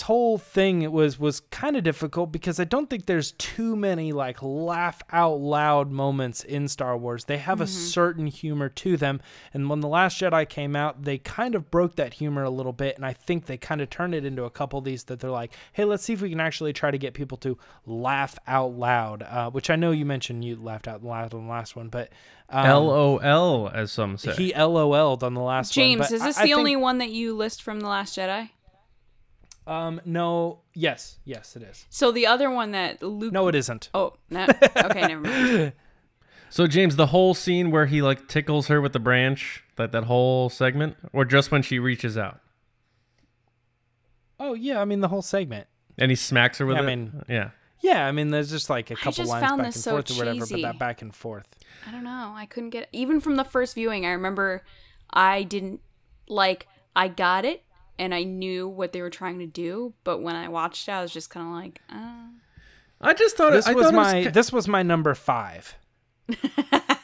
whole thing was kind of difficult because I don't think there's too many like laugh out loud moments in Star Wars. They have a certain humor to them, and when The Last Jedi came out, they kind of broke that humor a little bit, and I think they kind of turned it into a couple of these that they're like, hey, let's see if we can actually try to get people to laugh out loud, which I know you mentioned you laughed out loud on the last one, but LOL, as some say. He LOL'd on the last James, one. James, is this the only one that you list from The Last Jedi? No. Yes, it is. So the other one that Luke... No, it isn't. Oh, no. Okay, never mind. So, James, the whole scene where he like tickles her with the branch, that whole segment, or just when she reaches out? Oh, yeah, I mean, the whole segment. And he smacks her with it? Yeah, I mean, there's just like a couple lines back and forth or whatever, but that back and forth. I don't know. I couldn't get... Even from the first viewing, I remember I didn't... Like, I got it, and I knew what they were trying to do, but when I watched it, I was just kind of like, I just thought this was my number 5.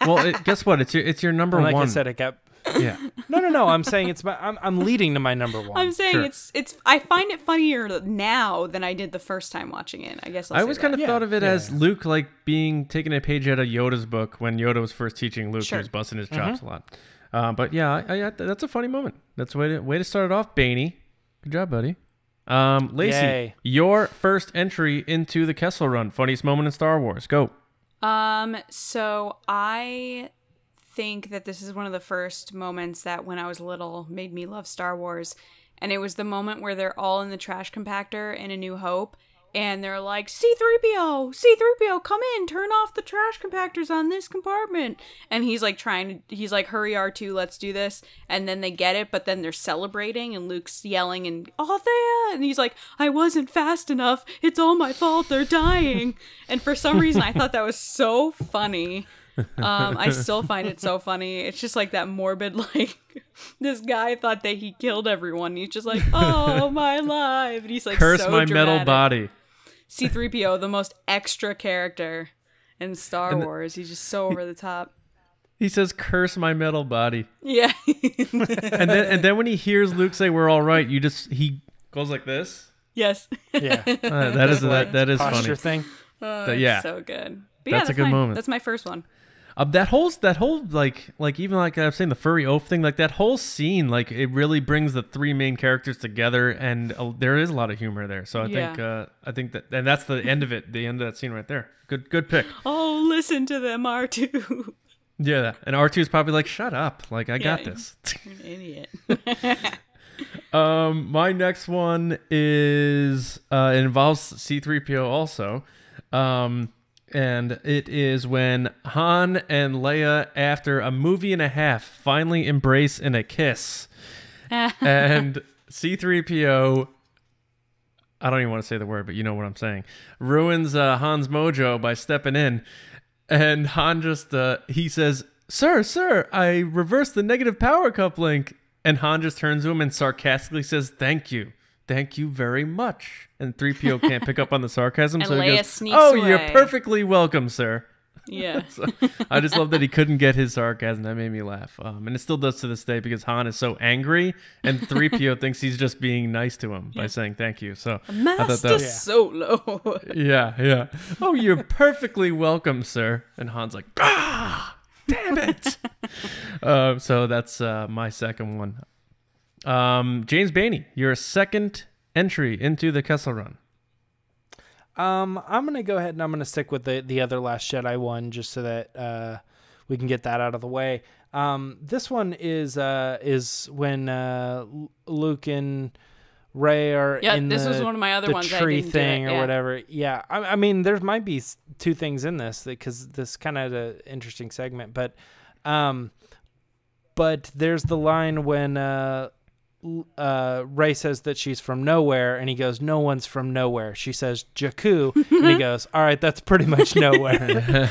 Well, guess what? It's your number and like 1. Like I said, it got... Yeah. No. I'm saying I'm leading to my number 1. I'm saying it's. I find it funnier now than I did the first time watching it. I guess I always kind of thought of it as Luke like taking a page out of Yoda's book when Yoda was first teaching Luke. He was busting his chops a lot. But yeah, that's a funny moment. That's a way to start it off, Bainey. Good job, buddy. Lacey, Yay. Your first entry into the Kessel Run. Funniest moment in Star Wars. Go. So I think that this is one of the first moments that when I was little made me love Star Wars. and it was the moment where they're all in the trash compactor in A New Hope, and they're like, C-3PO, come in, turn off the trash compactors on this compartment. And he's like he's like, hurry R2, let's do this. And then they get it, but then they're celebrating, and Luke's yelling, and and he's like, I wasn't fast enough, it's all my fault, they're dying. And for some reason, I thought that was so funny. I still find it so funny. It's just like that morbid, like, this guy thought that he killed everyone. He's just like, oh, my life. And he's like, curse so my dramatic. metal body. C-3PO, the most extra character in Star Wars. He's just so over the top. He says, curse my metal body. Yeah. and then when he hears Luke say, we're all right, he goes like this. Yes. Yeah. That is posture funny. thing. Yeah. So good. But That's a good moment. That's my first one. That whole like even like I was saying, the furry oaf thing, like that whole scene, like it really brings the three main characters together, and there is a lot of humor there. So I think that, and that's the end of it, the end of that scene right there. Good pick. Oh, listen to them, R2. Yeah, and R2 is probably like, shut up, like I got this. You're an idiot. My next one is it involves C-3PO also. And it is when Han and Leia, after a movie and a half, finally embrace in a kiss. And C-3PO, I don't even want to say the word, but you know what I'm saying, ruins Han's mojo by stepping in. And Han just, he says, Sir, I reversed the negative power coupling. And Han just turns to him and sarcastically says, Thank you very much. And 3PO can't pick up on the sarcasm, and so Leia he goes, sneaks you're away. perfectly welcome, sir. Yeah. So, I just love that he couldn't get his sarcasm. That made me laugh. And it still does to this day, because Han is so angry, and 3PO thinks he's just being nice to him by saying thank you. So Master I thought that was, Solo. Yeah. Oh, you're perfectly welcome, sir. And Han's like, damn it. So that's my second one. James Bainey, your second entry into the Kessel Run. I'm gonna go ahead and I'm gonna stick with the other Last Jedi one, just so that we can get that out of the way. This one is when Luke and Rey are in this the, was one of my other the ones. tree I didn't thing do it, or whatever. Yeah, I mean, there might be two things in this, because this kind of an interesting segment, but there's the line when Rey says that she's from nowhere, and he goes, no one's from nowhere. She says Jakku, and he goes, all right, that's pretty much nowhere.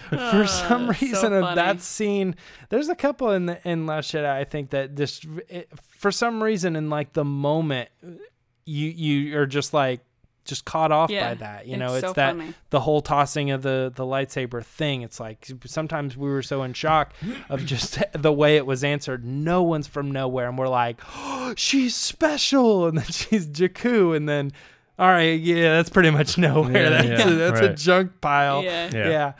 For some reason so of that scene, there's a couple in Last Jedi, I think, that for some reason in like the moment you are just caught off by that, it's so that funny. The whole tossing of the lightsaber thing. It's like sometimes we were so in shock of just the way it was answered. No one's from nowhere, and we're like, oh, she's special, and then she's Jakku, and then all right, that's pretty much nowhere. That's a junk pile. Yeah.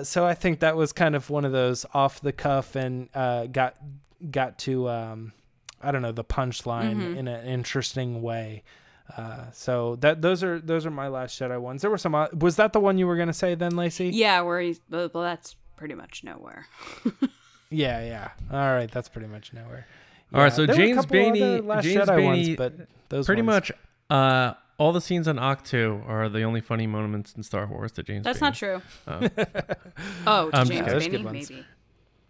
So I think that was kind of one of those off the cuff, and got to I don't know, the punchline in an interesting way. So those are my Last Jedi ones. There were some. Was that the one you were gonna say then, Lacey? Yeah, where he's. Well, that's pretty much nowhere. Yeah. All right, that's pretty much nowhere. Yeah, all right, so James Bainey, but those pretty ones. much all the scenes on Octo are the only funny moments in Star Wars to James. That's Bainey. not true. To James Bainey, maybe.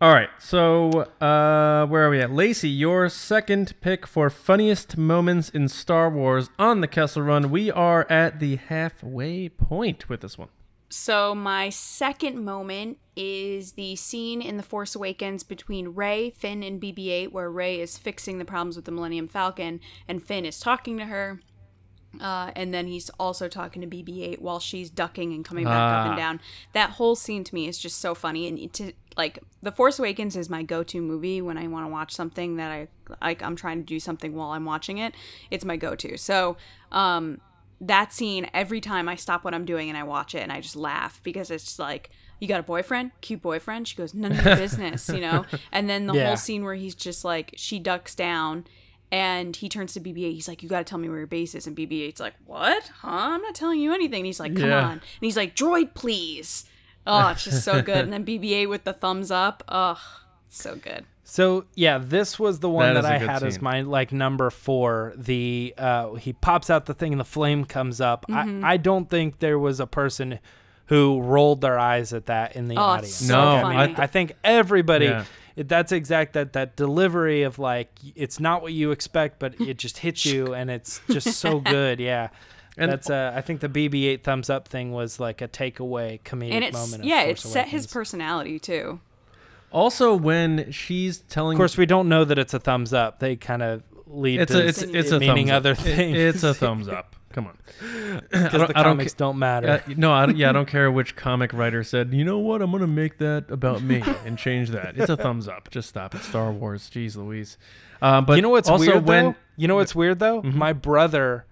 All right, so where are we at? Lacey, your second pick for funniest moments in Star Wars on the Kessel Run. We are at the halfway point with this one. So my second moment is the scene in The Force Awakens between Rey, Finn, and BB-8, where Rey is fixing the problems with the Millennium Falcon, and Finn is talking to her. And then he's also talking to BB-8 while she's ducking and coming back up and down. That whole scene to me is just so funny. And The Force Awakens is my go-to movie when I want to watch something that I'm trying to do something while I'm watching it. It's my go-to. So that scene, every time I stop what I'm doing and I watch it, and I just laugh, because it's like, you got a boyfriend? Cute boyfriend? She goes, none of your business, And then the whole scene where he's just like, she ducks down, and he turns to BB-8. He's like, you got to tell me where your base is. And BB-8's like, what? Huh? I'm not telling you anything. And he's like, come on. And he's like, droid, please. Oh, it's just so good. And then BB-8 with the thumbs up. Ugh. So good. So yeah, this was the one That that is I a good had as scene. my like number 4. The he pops out the thing and the flame comes up. I don't think there was a person who rolled their eyes at that in the Oh, it's audience. so No, funny. I think everybody. Yeah. That's exact that delivery of like it's not what you expect, but it just hits you, and it's just so good. Yeah. And- That's I think the BB-8 thumbs up thing was like a takeaway comedic And it's moment. Of it Force set his Awakens. personality too. Also, when she's telling, Of course, we don't know that it's a thumbs up. They kind of lead it's to a meaning thumbs other up. things. It's a thumbs up. Come on. Because the comics don't matter. No, I don't care which comic writer said, you know what, I'm going to make that about me and change that. It's a thumbs up. Just stop it. Star Wars. Jeez Louise. But you know what's also weird, when, though? You know what's weird, though? My brother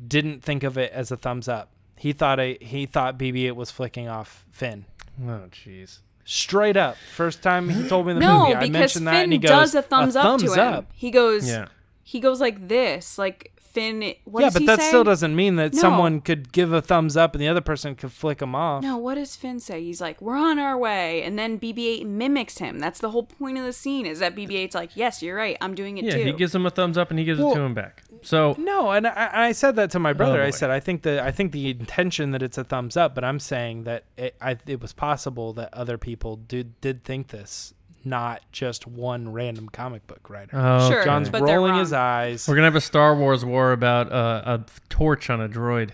didn't think of it as a thumbs up. He thought BB-8 was flicking off Finn. Oh, jeez. Straight up. First time he told me in the No, movie. I because mentioned that, and he Finn goes, does a thumbs up to him. up. He goes, Yeah. he goes like this, like Finn. What Yeah, does but he that say? still doesn't mean that No. someone could give a thumbs up and the other person could flick them off. No, what does Finn say? He's like, we're on our way. And then BB-8 mimics him. That's the whole point of the scene, is that BB-8's like, yes, you're right. I'm doing it Yeah, too. he gives him a thumbs up and he gives it Well, to him back. So No, and I said that to my brother. boy. I said I think the intention that it's a thumbs up, but I'm saying that it was possible that other people did think this, not just one random comic book writer. Sure, John's but they're rolling wrong. his eyes. we're going to have a Star Wars war about a torch on a droid.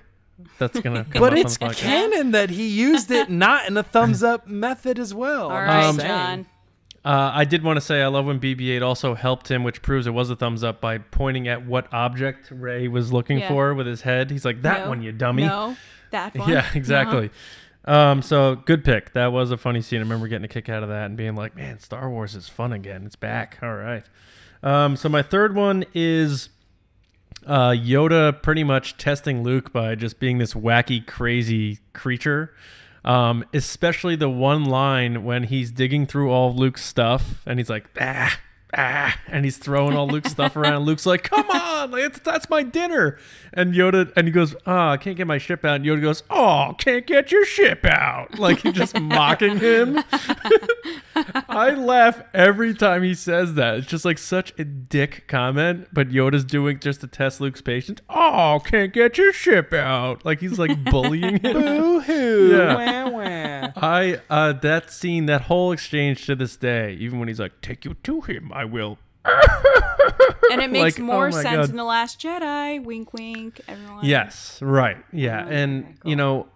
That's going to come But up it's on the podcast. canon that he used it not in a thumbs up method as well. All I'm right, just saying. John. I did want to say I love when BB-8 also helped him, which proves it was a thumbs up, by pointing at what object Rey was looking Yeah. for with his head. He's like, that No, one, you dummy. No, that one. Yeah, exactly. So good pick. That was a funny scene. I remember getting a kick out of that and being like, man, Star Wars is fun again. It's back. All right. So my third one is Yoda pretty much testing Luke by just being this wacky, crazy creature. Especially the one line when he's digging through all of Luke's stuff and he's like, and he's throwing all Luke's stuff around. Luke's like, come on, like, that's my dinner. And he goes, I can't get my ship out. And Yoda goes, can't get your ship out. Like, he's just mocking him. I laugh every time he says that. It's just like such a dick comment, but Yoda's doing just to test Luke's patience. Can't get your ship out. Like, he's like bullying him. Boo-hoo. Yeah. Wah, wah. That scene, that whole exchange to this day, even when he's like, take you to him, I will. And it makes Like, more oh my sense God. in The Last Jedi. Wink, wink, everyone. Yes, right. Yeah. Okay, And, cool. you know,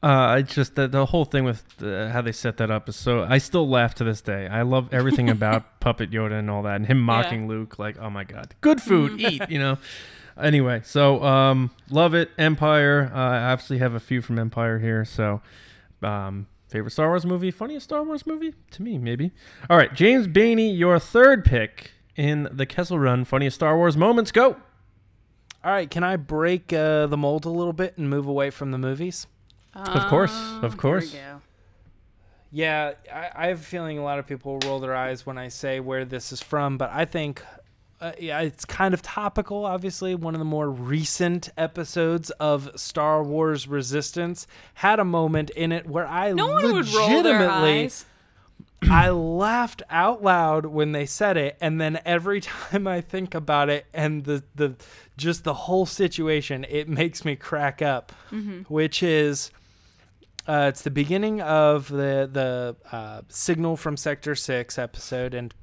I just, the whole thing with how they set that up is so, I still laugh to this day. I love everything about Puppet Yoda and all that, and him mocking Luke, like, oh my God, good food, eat, you know. Anyway, so love it. Empire. I obviously have a few from Empire here. So favorite Star Wars movie, funniest Star Wars movie to me, maybe. All right, James Baney, your third pick in the Kessel Run, funniest Star Wars moments. Go. All right, can I break the mold a little bit and move away from the movies? Of course, of course. Here we go. Yeah, I have a feeling a lot of people will roll their eyes when I say where this is from, but I think it's kind of topical, obviously. One of the more recent episodes of Star Wars Resistance had a moment in it where I No one would roll their legitimately eyes. I laughed out loud when they said it, and then every time I think about it and the just the whole situation, it makes me crack up, which is it's the beginning of the Signal from Sector 6 episode, and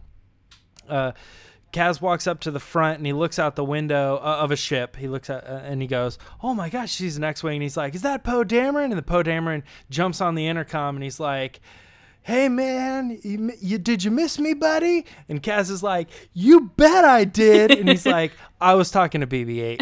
Kaz walks up to the front and he looks out the window of a ship. He looks at and he goes, "Oh my gosh, she's an X-wing." And he's like, "Is that Poe Dameron?" And the Poe Dameron jumps on the intercom and he's like, "Hey man, you did you miss me, buddy?" And Kaz is like, "You bet I did." And he's like, "I was talking to BB-8."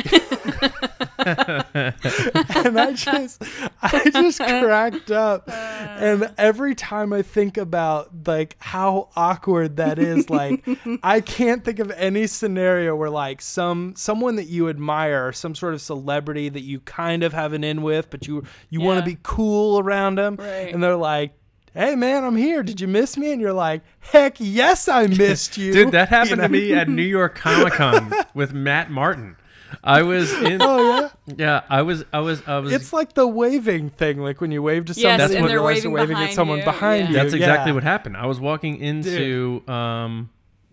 And I just cracked up. And every time I think about like how awkward that is, like I can't think of any scenario where like someone that you admire, or some sort of celebrity that you kind of have an in with, but you want to be cool around them, Right. and they're like, "Hey man, I'm here. Did you miss me?" And you're like, "Heck yes, I missed you." Dude, that happened You know? to me at New York Comic Con with Matt Martin. I was in. Oh Yeah, I was. It's like the waving thing, like when you wave to Yes, somebody, and you they're realize you're waving waving at behind someone you. behind Yeah. you. That's exactly Yeah. what happened. I was walking into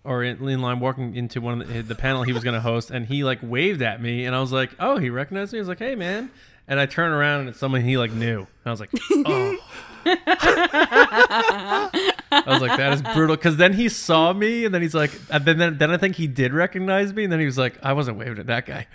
or in line walking into one of the panel he was going to host, and he like waved at me, and I was like, oh, he recognized me. I was like, hey man, and I turn around and it's someone he like knew. And I was like, oh. I was like, that is brutal. Because then he saw me, and then he's like, and then I think he did recognize me, and then he was like, I wasn't waving at that guy.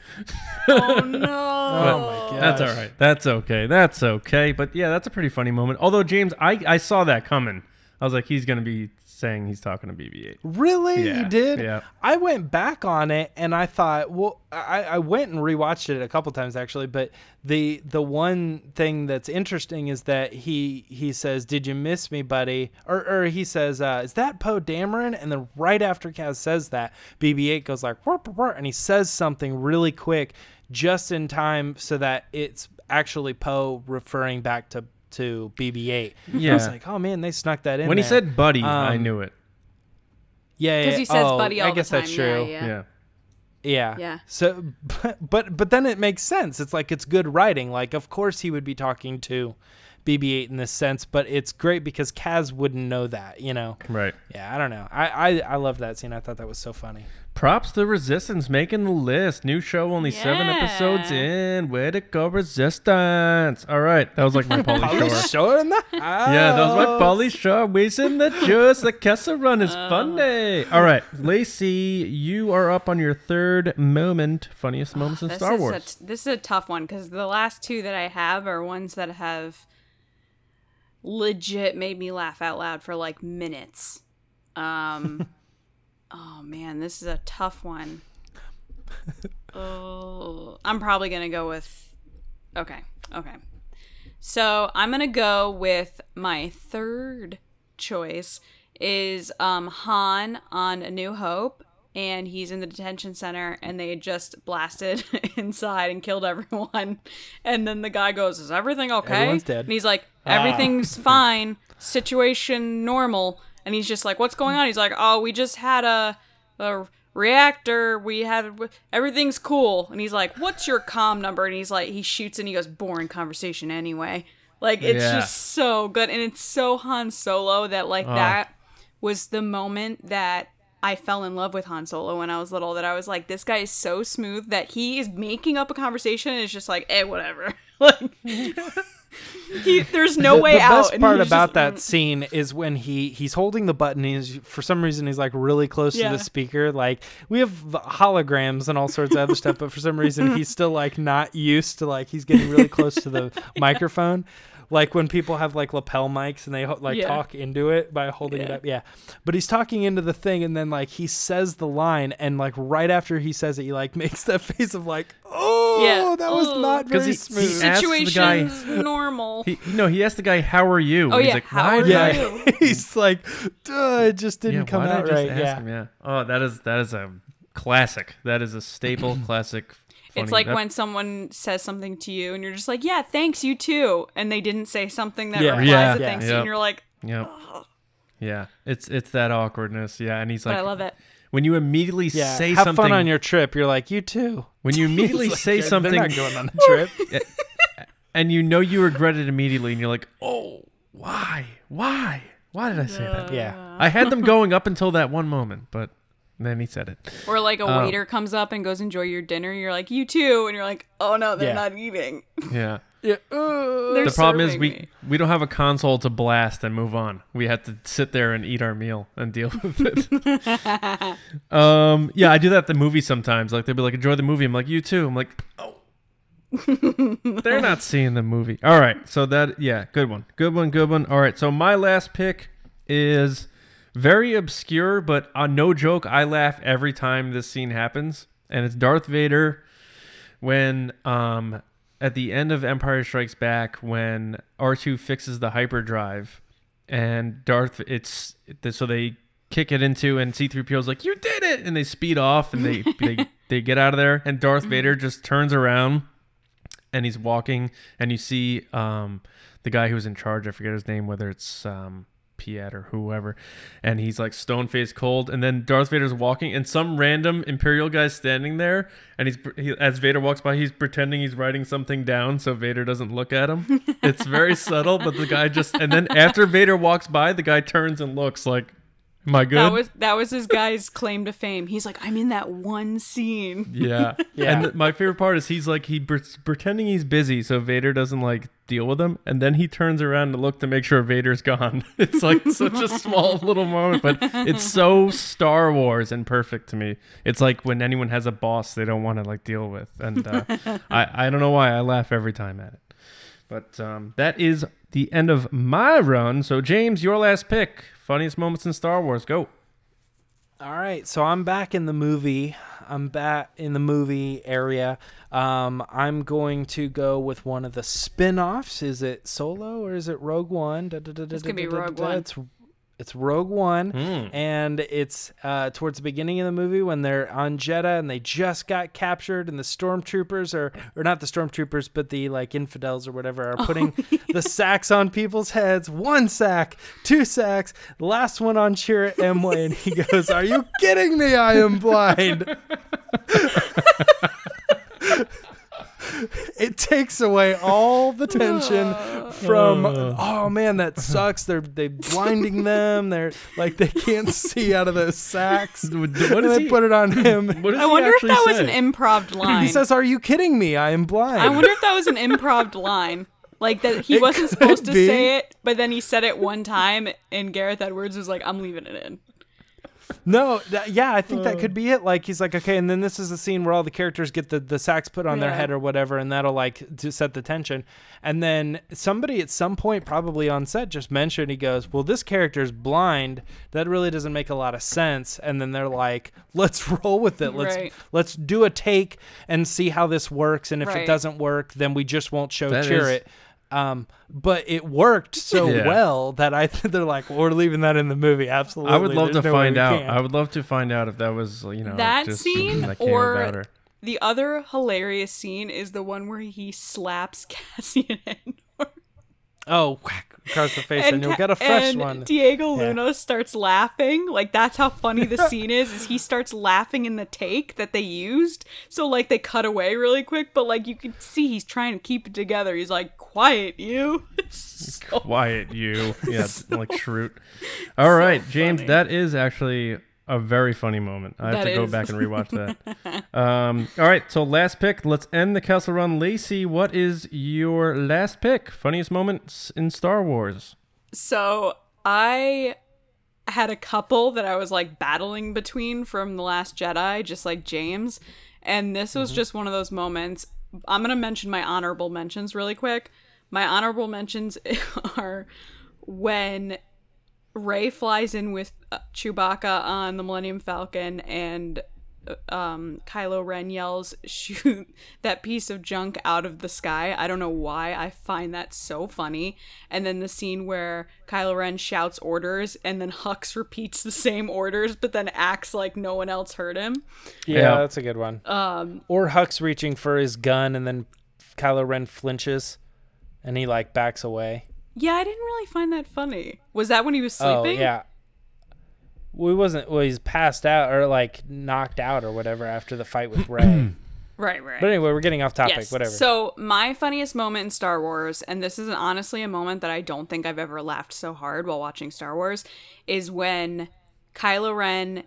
Oh no! Oh my god, That's all right. That's okay. That's okay. But yeah, that's a pretty funny moment. Although James, I saw that coming. I was like, he's gonna be saying he's talking to BB-8. Really? Yeah, You did? yeah. I went back on it and I thought, well, I went and rewatched it a couple times actually, but the one thing that's interesting is that he says, "Did you miss me, buddy?" Or he says, "Is that Poe Dameron?" And then right after Kaz says that, BB-8 goes like, "Whurp, whurp," and he says something really quick, just in time so that it's actually Poe referring back to BB-8. Yeah. I was like, oh man, they snuck that in When he there. said buddy, I knew it. Yeah, Because he says oh, buddy all I guess the time. that's true. Yeah. Yeah. Yeah. So, but then it makes sense. It's like it's good writing. Like, of course he would be talking to BB-8 in this sense, but it's great because Kaz wouldn't know that, you know? Right. Yeah, I don't know. I loved that scene. I thought that was so funny. Props to Resistance making the list. New show, only 7 Yeah. episodes in. Way to go, Resistance. All right. That was like my Pauly Shore. Shore in the house. Yeah, that was my Pauly Shore. Wasting the juice. The Kessel Run is funny. All right. Lacey, you are up on your third moment. Funniest moments in Star Wars. This is a tough one because the last two that I have are ones that have legit made me laugh out loud for like minutes. Oh man, this is a tough one. Oh, I'm probably gonna go with. Okay. So I'm gonna go with my third choice is Han on A New Hope, and he's in the detention center, and they just blasted inside and killed everyone. And then the guy goes, "Is everything okay?" Everyone's dead. And he's like, "Everything's fine. Situation normal." And he's just like, "What's going on?" He's like, "Oh, we just had a reactor. We had everything's cool." And he's like, "What's your comm number?" And he's like, he shoots and he goes, "Boring conversation anyway." Like, it's just so good, and it's so Han Solo that like that was the moment that I fell in love with Han Solo when I was little. That I was like, this guy is so smooth that he is making up a conversation and it's just like, whatever. Like. There's no way out. The best part about that scene is when he's holding the button. He's for some reason he's like really close to the speaker. Like we have holograms and all sorts of other stuff, but for some reason he's still like not used to like he's getting really close to the microphone. Like when people have like lapel mics and they talk into it by holding it up. Yeah. But he's talking into the thing and then like he says the line and like right after he says it, he like makes that face of like, that was not very smooth. Situation's normal. He asked the guy, "How are you?" Oh, and he's yeah, like, how are you? He's like, it just didn't come out right. Ask him? Yeah. Oh, that is a classic. That is a staple classic. It's like when someone says something to you and you're just like, "Yeah, thanks, you too," and they didn't say something that replies to thanks you, and you're like, "Yep, yeah." It's that awkwardness, yeah. And he's like, "I love it." When you immediately say have something, fun on your trip. You're like, "You too." When you immediately say something, they're not going on a trip, and you know you regret it immediately, and you're like, "Oh, why did I say that?" Yeah, I had them going up until that one moment, but. And then he said it. Or like a waiter comes up and goes, "Enjoy your dinner." You're like, "You too," and you're like, "Oh no, they're not eating." Yeah. Yeah. The problem is we don't have a console to blast and move on. We have to sit there and eat our meal and deal with it. Yeah, I do that at the movie sometimes. Like they'll be like, "Enjoy the movie." I'm like, "You too." I'm like, "Oh." They're not seeing the movie. All right. So good one. All right. So my last pick is very obscure, but no joke, I laugh every time this scene happens. And it's Darth Vader when at the end of Empire Strikes Back, when R2 fixes the hyperdrive and so they kick it into, and C-3PO's like, "You did it!" And they speed off and they get out of there, and Darth Vader just turns around and he's walking, and you see the guy who's in charge, I forget his name, whether it's pee at or whoever, and he's like stone faced cold, and then Darth Vader's walking, and some random Imperial guy's standing there, and as Vader walks by, he's pretending he's writing something down so Vader doesn't look at him. It's very subtle, but the guy and then after Vader walks by, the guy turns and looks like, am I good? That was his guy's claim to fame. He's like, I'm in that one scene. Yeah. And my favorite part is he's pretending he's busy so Vader doesn't like deal with him, and then he turns around to look to make sure Vader's gone. It's like such a small little moment, but it's so Star Wars and perfect to me. It's like when anyone has a boss they don't want to like deal with, and I don't know why I laugh every time at it. But that is the end of my run. So James, your last pick. Funniest moments in Star Wars. Go. All right, so I'm back in the movie. I'm back in the movie area. I'm going to go with one of the spin-offs. Is it Solo or is it Rogue One? It's going to be Rogue One. It's Rogue One, and it's towards the beginning of the movie when they're on Jeddah and they just got captured, and the stormtroopers or not the stormtroopers, but the like infidels or whatever are putting the sacks on people's heads. 1 sack, 2 sacks, the last one on Chirrut Imwe, and he goes, "Are you kidding me? I am blind." It takes away all the tension from, oh man, that sucks. They're blinding them. They're like, they can't see out of those sacks. What does he put it on him? I wonder if that was an improv line. He says, "Are you kidding me? I am blind." I wonder if that was an improv line. Like that he wasn't supposed to say it, but then he said it one time, and Gareth Edwards was like, "I'm leaving it in." No, I think that could be it. Like, he's like, okay, and then this is the scene where all the characters get the sacks put on their head or whatever, and that'll like to set the tension. And then somebody at some point, probably on set, just mentioned, he goes, "Well, this character's blind. That really doesn't make a lot of sense." And then they're like, "Let's roll with it. Let's do a take and see how this works. And if it doesn't work, then we just won't show Chirrut." But it worked so well that they're like, well, we're leaving that in the movie. Absolutely. I would love to find out. I would love to find out if that was, that just scene that came or about her. The other hilarious scene is the one where he slaps Cassian Andor. Oh, whack across the face, and you'll get a fresh one. Diego Luna starts laughing. Like, that's how funny the scene is he starts laughing in the take that they used. So, like, they cut away really quick, but, like, you can see he's trying to keep it together. He's like, "Quiet, you." It's so quiet, you. Yeah, like Shrewd. All right, James, that is actually a very funny moment. I have to go back and rewatch that. All right, so last pick. Let's end the Kessel Run. Lacey, what is your last pick? Funniest moments in Star Wars. So I had a couple that I was like battling between from The Last Jedi, just like James. And this was just one of those moments. I'm going to mention my honorable mentions really quick. My honorable mentions are when Rey flies in with Chewbacca on the Millennium Falcon, and Kylo Ren yells, "Shoot that piece of junk out of the sky." I don't know why. I find that so funny. And then the scene where Kylo Ren shouts orders, and then Hux repeats the same orders, but then acts like no one else heard him. Yeah, that's a good one. Or Hux reaching for his gun, and then Kylo Ren flinches, and he like backs away. Yeah, I didn't really find that funny. Was that when he was sleeping? Oh, yeah. He's passed out or like knocked out or whatever after the fight with Rey. Right. But anyway, we're getting off topic, yes. Whatever. So my funniest moment in Star Wars, and this is honestly a moment that I don't think I've ever laughed so hard while watching Star Wars, is when Kylo Ren,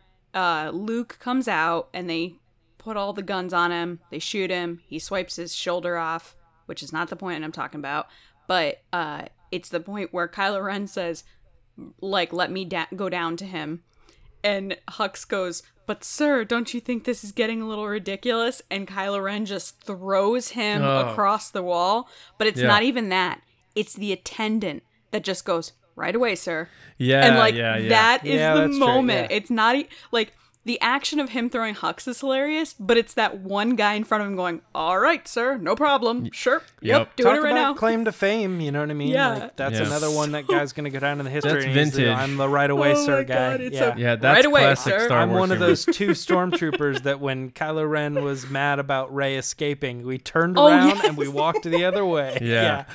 Luke comes out and they put all the guns on him, they shoot him, he swipes his shoulder off, which is not the point I'm talking about, but it's the point where Kylo Ren says, like, "Let me go down to him." And Hux goes, "But sir, don't you think this is getting a little ridiculous?" And Kylo Ren just throws him across the wall. But it's not even that. It's the attendant that just goes, "Right away, sir." Yeah, and like yeah. that is the that's moment. True, yeah. It's not like the action of him throwing Hux is hilarious, but it's that one guy in front of him going, "All right, sir, no problem. Sure. Yep, doing Talk it right about now." claim to fame, you know what I mean? Yeah. Like, that's another one that guy's going to go down in the history. That's and he's the, vintage. I'm the right away, Oh sir my guy. God, it's Yeah, that's Right away, classic sir. Star I'm Wars one of humor. those 2 stormtroopers that when Kylo Ren was mad about Rey escaping, we turned Oh, around yes. and we walked the other way. Yeah.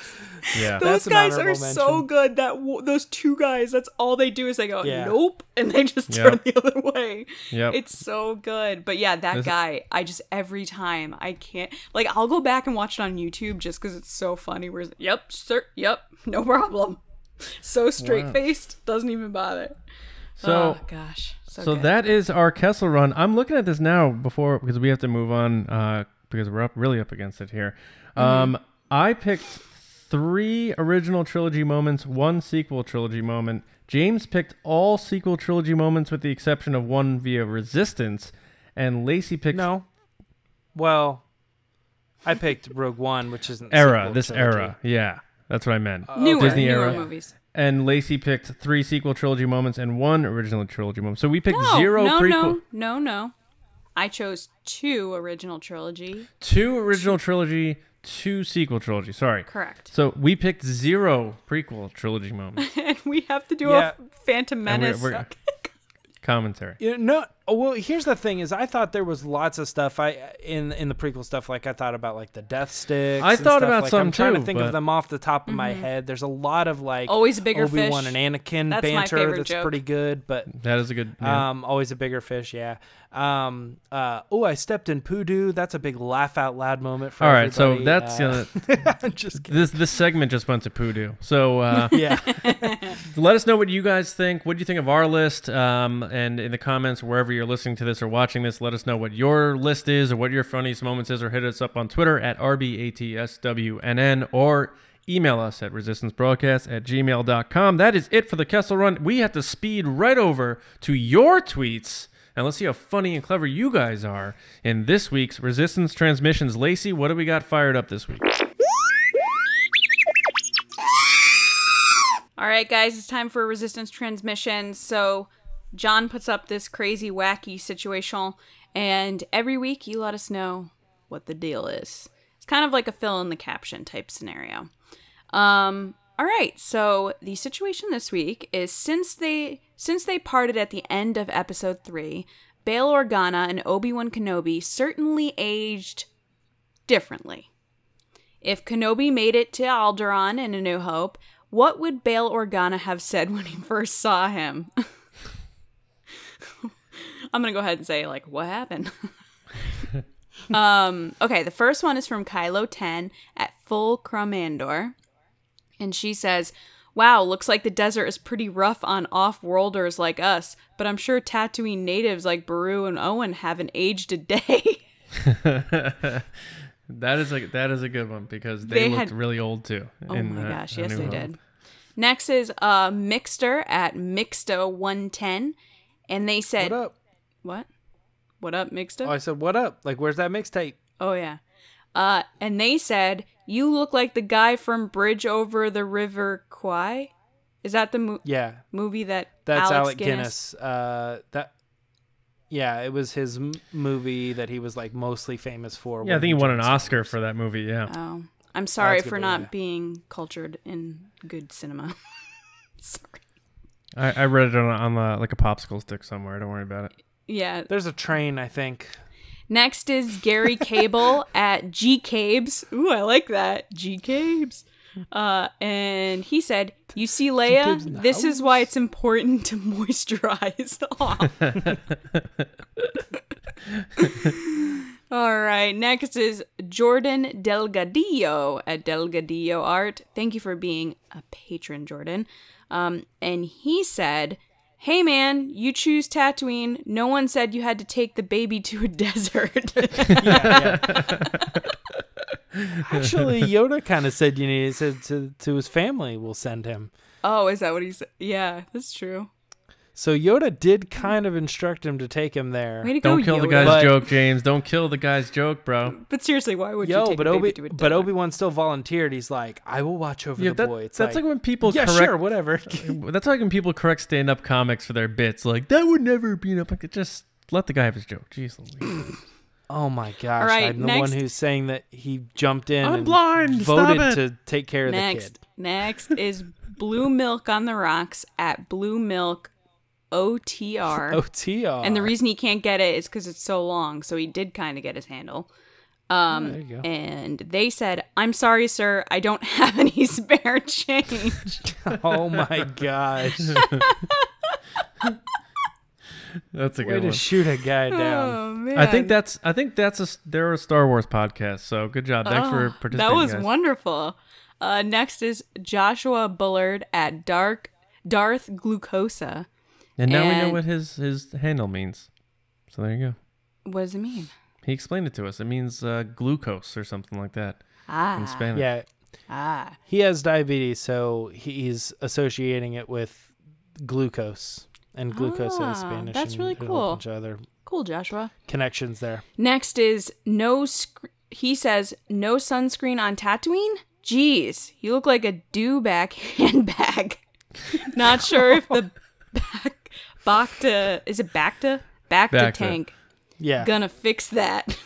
Yeah. Those That's an guys are honorable so mention. good. Those 2 guys, that's all they do is they go, Yeah. "Nope," and they just Yep. turn the other way. Yep. It's so good. But yeah, that guy, I just, every time, I can't, like, I'll go back and watch it on YouTube just because it's so funny. Where it's, "Yep, sir, yep, no problem." So straight-faced, doesn't even bother. So, Oh, gosh. So so good. that is our Kessel Run. I'm looking at this now because we have to move on because we're really up against it here. I picked 3 original trilogy moments, 1 sequel trilogy moment. James picked all sequel trilogy moments with the exception of 1 via Resistance, and Lacey picked No. Well, I picked Rogue One, which isn't era. sequel This trilogy. era, yeah, that's what I meant. newer, Disney newer era. movies. And Lacey picked 3 sequel trilogy moments and 1 original trilogy moment. So we picked No, 0 no, prequel. no. I chose 2 original trilogy. 2 original trilogy, 2 sequel trilogy. Sorry. Correct. So we picked 0 prequel trilogy moments. And we have to do Yeah. a Phantom And Menace. commentary. You know, no, well, here's the thing: is I thought there was lots of stuff in the prequel stuff. Like I thought about like the Death Sticks. I and thought stuff. about like, some I'm trying too, to think but- of them off the top of my head. There's a lot of like Always a bigger Obi-Wan fish. and Anakin That's my banter favorite that's joke. pretty good, but That is a good. Yeah. always a bigger fish. Yeah. I stepped in poo-doo. That's a big laugh out loud moment for All right, so everybody. that's I'm just kidding. this segment just went to Poodoo. So Yeah. let us know what you guys think. What do you think of our list? And in the comments, wherever you're listening to this or watching this, let us know what your list is or what your funniest moments is, or hit us up on Twitter at RBATSWNN or email us at resistancebroadcast@gmail.com. That is it for the Kessel Run. We have to speed right over to your tweets. And let's see how funny and clever you guys are in this week's Resistance Transmissions. Lacey, what do we got fired up this week? All right, guys, it's time for Resistance Transmissions. So John puts up this crazy, wacky situation, and every week you let us know what the deal is. It's kind of like a fill in the caption type scenario. All right, so the situation this week is since they parted at the end of episode 3, Bail Organa and Obi Wan Kenobi certainly aged differently. If Kenobi made it to Alderaan in A New Hope, what would Bail Organa have said when he first saw him? I'm gonna go ahead and say, like, what happened? Okay, the first one is from Kylo 10 at Full Cromandor. And she says, "Wow, looks like the desert is pretty rough on off-worlders like us, but I'm sure Tatooine natives like Beru and Owen haven't aged a day." That is a good one because They they looked had- really old too. Oh my gosh, A yes New they Hope. did. Next is Mixter at Mixta110, and they said, What up? What? What up, Mixta? Oh, I said, what up? Like, where's that mixtape? Oh, yeah. And they said, "You look like the guy from Bridge Over the River Kwai." Is that the Yeah. movie that That's Alex Alec Guinness. Yeah, it was his movie that he was like mostly famous for. Yeah, I when think he won an joined Oscar for that movie. Yeah. Oh, I'm sorry that's a for good not movie. being cultured in good cinema. Sorry. I read it on like a popsicle stick somewhere. Don't worry about it. Yeah. There's a train, I think. Next is Gary Cable at G Cabes. Ooh, I like that. G Cabes. And he said, "You see, Leia, Cabes in the this is house?" why it's important to moisturize." Aw. All right. Next is Jordan Delgadillo at Delgadillo Art. Thank you for being a patron, Jordan. And he said, "Hey man, you choose Tatooine. No one said you had to take the baby to a desert." Actually, Yoda kind of said you need. He said to his family, we'll send him. Oh, is that what he said? Yeah, that's true. So Yoda did kind of instruct him to take him there. Way to go, Don't kill the Yoda. guy's But- joke, James. Don't kill the guy's joke, bro. But seriously, why would you Yo, take but a baby to a desert? Obi-Wan still volunteered. He's like, I will watch over the boy. It's that's like when people yeah, correct. sure, whatever. That's like when people correct stand-up comics for their bits. Like that would never be enough. Like, just let the guy have his joke. Jeez Louise. Oh my gosh! All right, I'm the next- one who's saying that he jumped in I'm and blind. voted Stop it. to take care of the kid. Next is Blue Milk on the Rocks at Blue Milk OTR. OTR. And the reason he can't get it is because it's so long. So he did kind of get his handle. There you go. And they said, "I'm sorry, sir. I don't have any spare change." Oh my gosh! That's a Way good to one. shoot a guy down. Oh, man. I think they're a Star Wars podcast. So good job. Thanks for participating. That was guys. wonderful. Next is Joshua Bullard at Darth Glucosa. And now we know and- what his handle means. So there you go. What does it mean? He explained it to us. It means glucose or something like that in Spanish. Yeah, he has diabetes, so he's associating it with glucose and glucose in Spanish. That's and really a whole cool. bunch of other Cool, Joshua. connections there. Next is he says, no sunscreen on Tatooine? Jeez, you look like a do-back handbag. Not sure if the Bacta tank Yeah, gonna fix that.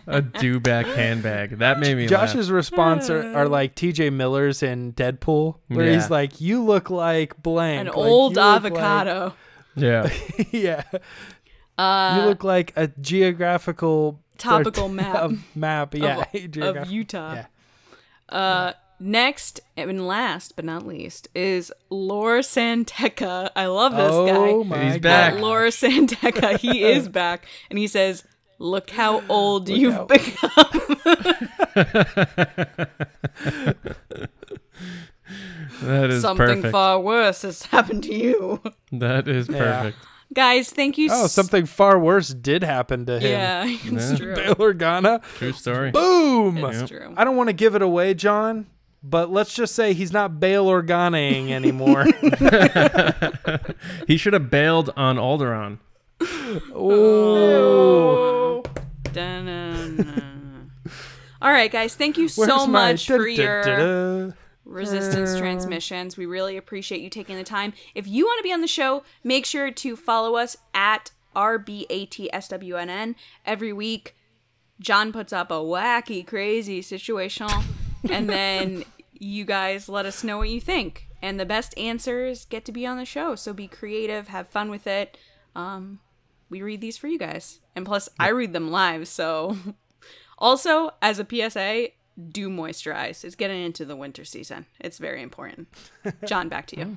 A do-back handbag. That made me laugh. Josh's response are like TJ Miller's in Deadpool, where Yeah. he's like, "You look like blank, An like, old you look avocado. Yeah. like-" yeah, you look like a geographical Topical map. map. Yeah, of geographic- Utah. Yeah. Next and last but not least is Laura Santeca. I love this Oh guy. my He's God. back. Laura Santeca. He is back, and he says, "Look how old you've become." That is Something perfect. far worse has happened to you, That is Yeah. perfect. guys. Thank you. Oh, something far worse did happen to him. Yeah, it's true. Bail Organa. True story. Boom. It's true. I don't want to give it away, John, but let's just say he's not Bail Organaing anymore. He should have bailed on Alderaan. Oh. Dun-dun-dun. All right, guys. Thank you Where's so my much for your da-da-da-da? Resistance transmissions. We really appreciate you taking the time. If you want to be on the show, make sure to follow us at RBATSWNN every week. John puts up a wacky, crazy situational, and then you guys let us know what you think. And the best answers get to be on the show. So be creative, have fun with it. We read these for you guys, and plus I read them live. So also, as a PSA, do moisturize. It's getting into the winter season. It's very important. John, back to you.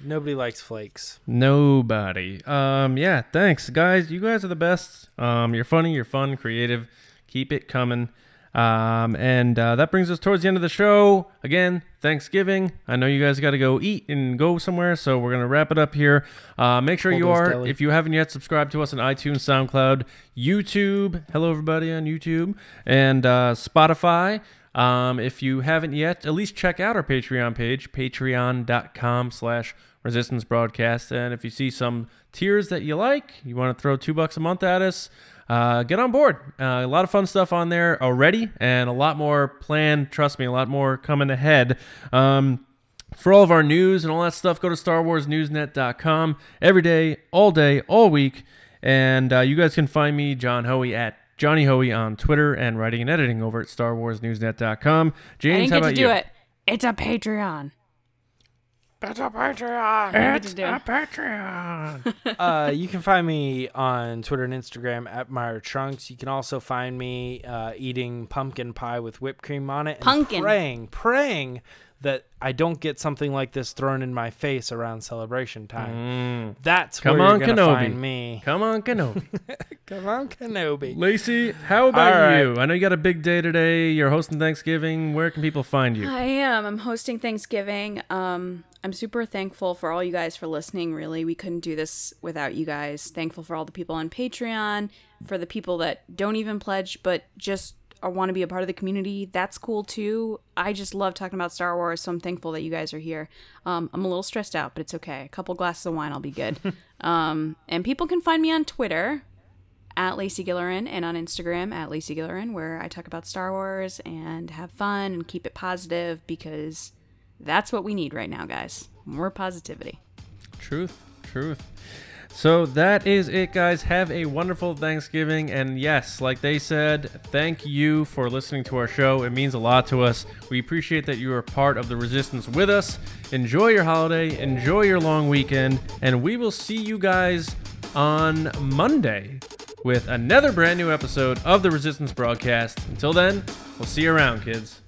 Nobody likes flakes. Nobody. Yeah, thanks, guys. You guys are the best. You're funny, you're fun, creative. Keep it coming. And that brings us towards the end of the show. Again, Thanksgiving. I know you guys got to go eat and go somewhere, so we're going to wrap it up here. Make sure you Holdo's are, Deli. if you haven't yet, subscribe to us on iTunes, SoundCloud, YouTube. Hello, everybody on YouTube. And Spotify. If you haven't yet, at least check out our Patreon page, patreon.com/Resistance Broadcast. And if you see some tiers that you like, you want to throw $2 a month at us, get on board. A lot of fun stuff on there already, and a lot more planned. Trust me, a lot more coming ahead. For all of our news and all that stuff, go to StarWarsNewsNet.com every day, all week. And you guys can find me, John Hoey, at Johnny Hoey on Twitter, and writing and editing over at StarWarsNewsNet.com. I James, didn't how get about to do you? it. It's a Patreon. It's a Patreon. It's a Patreon. You can find me on Twitter and Instagram at Meyer Trunks. You can also find me eating pumpkin pie with whipped cream on it. And Pumpkin. praying that I don't get something like this thrown in my face around celebration time. That's Come where on, you're gonna Kenobi. find me. Come on, Kenobi. Come on, Kenobi. Lacey, how about All right. you? I know you got a big day today. You're hosting Thanksgiving. Where can people find you? I am. I'm hosting Thanksgiving. I'm super thankful for all you guys for listening. Really, we couldn't do this without you guys. Thankful for all the people on Patreon, for the people that don't even pledge but just want to be a part of the community. That's cool too. I just love talking about Star Wars, so I'm thankful that you guys are here. I'm a little stressed out, but it's okay. A couple glasses of wine, I'll be good. And people can find me on Twitter at Lacey Gillerin, and on Instagram at Lacey Gillerin, where I talk about Star Wars and have fun and keep it positive, because that's what we need right now, guys. More positivity. Truth. So that is it, guys. Have a wonderful Thanksgiving. And yes, like they said, thank you for listening to our show. It means a lot to us. We appreciate that you are part of the Resistance with us. Enjoy your holiday. Enjoy your long weekend. And we will see you guys on Monday with another brand new episode of the Resistance broadcast. Until then, we'll see you around, kids.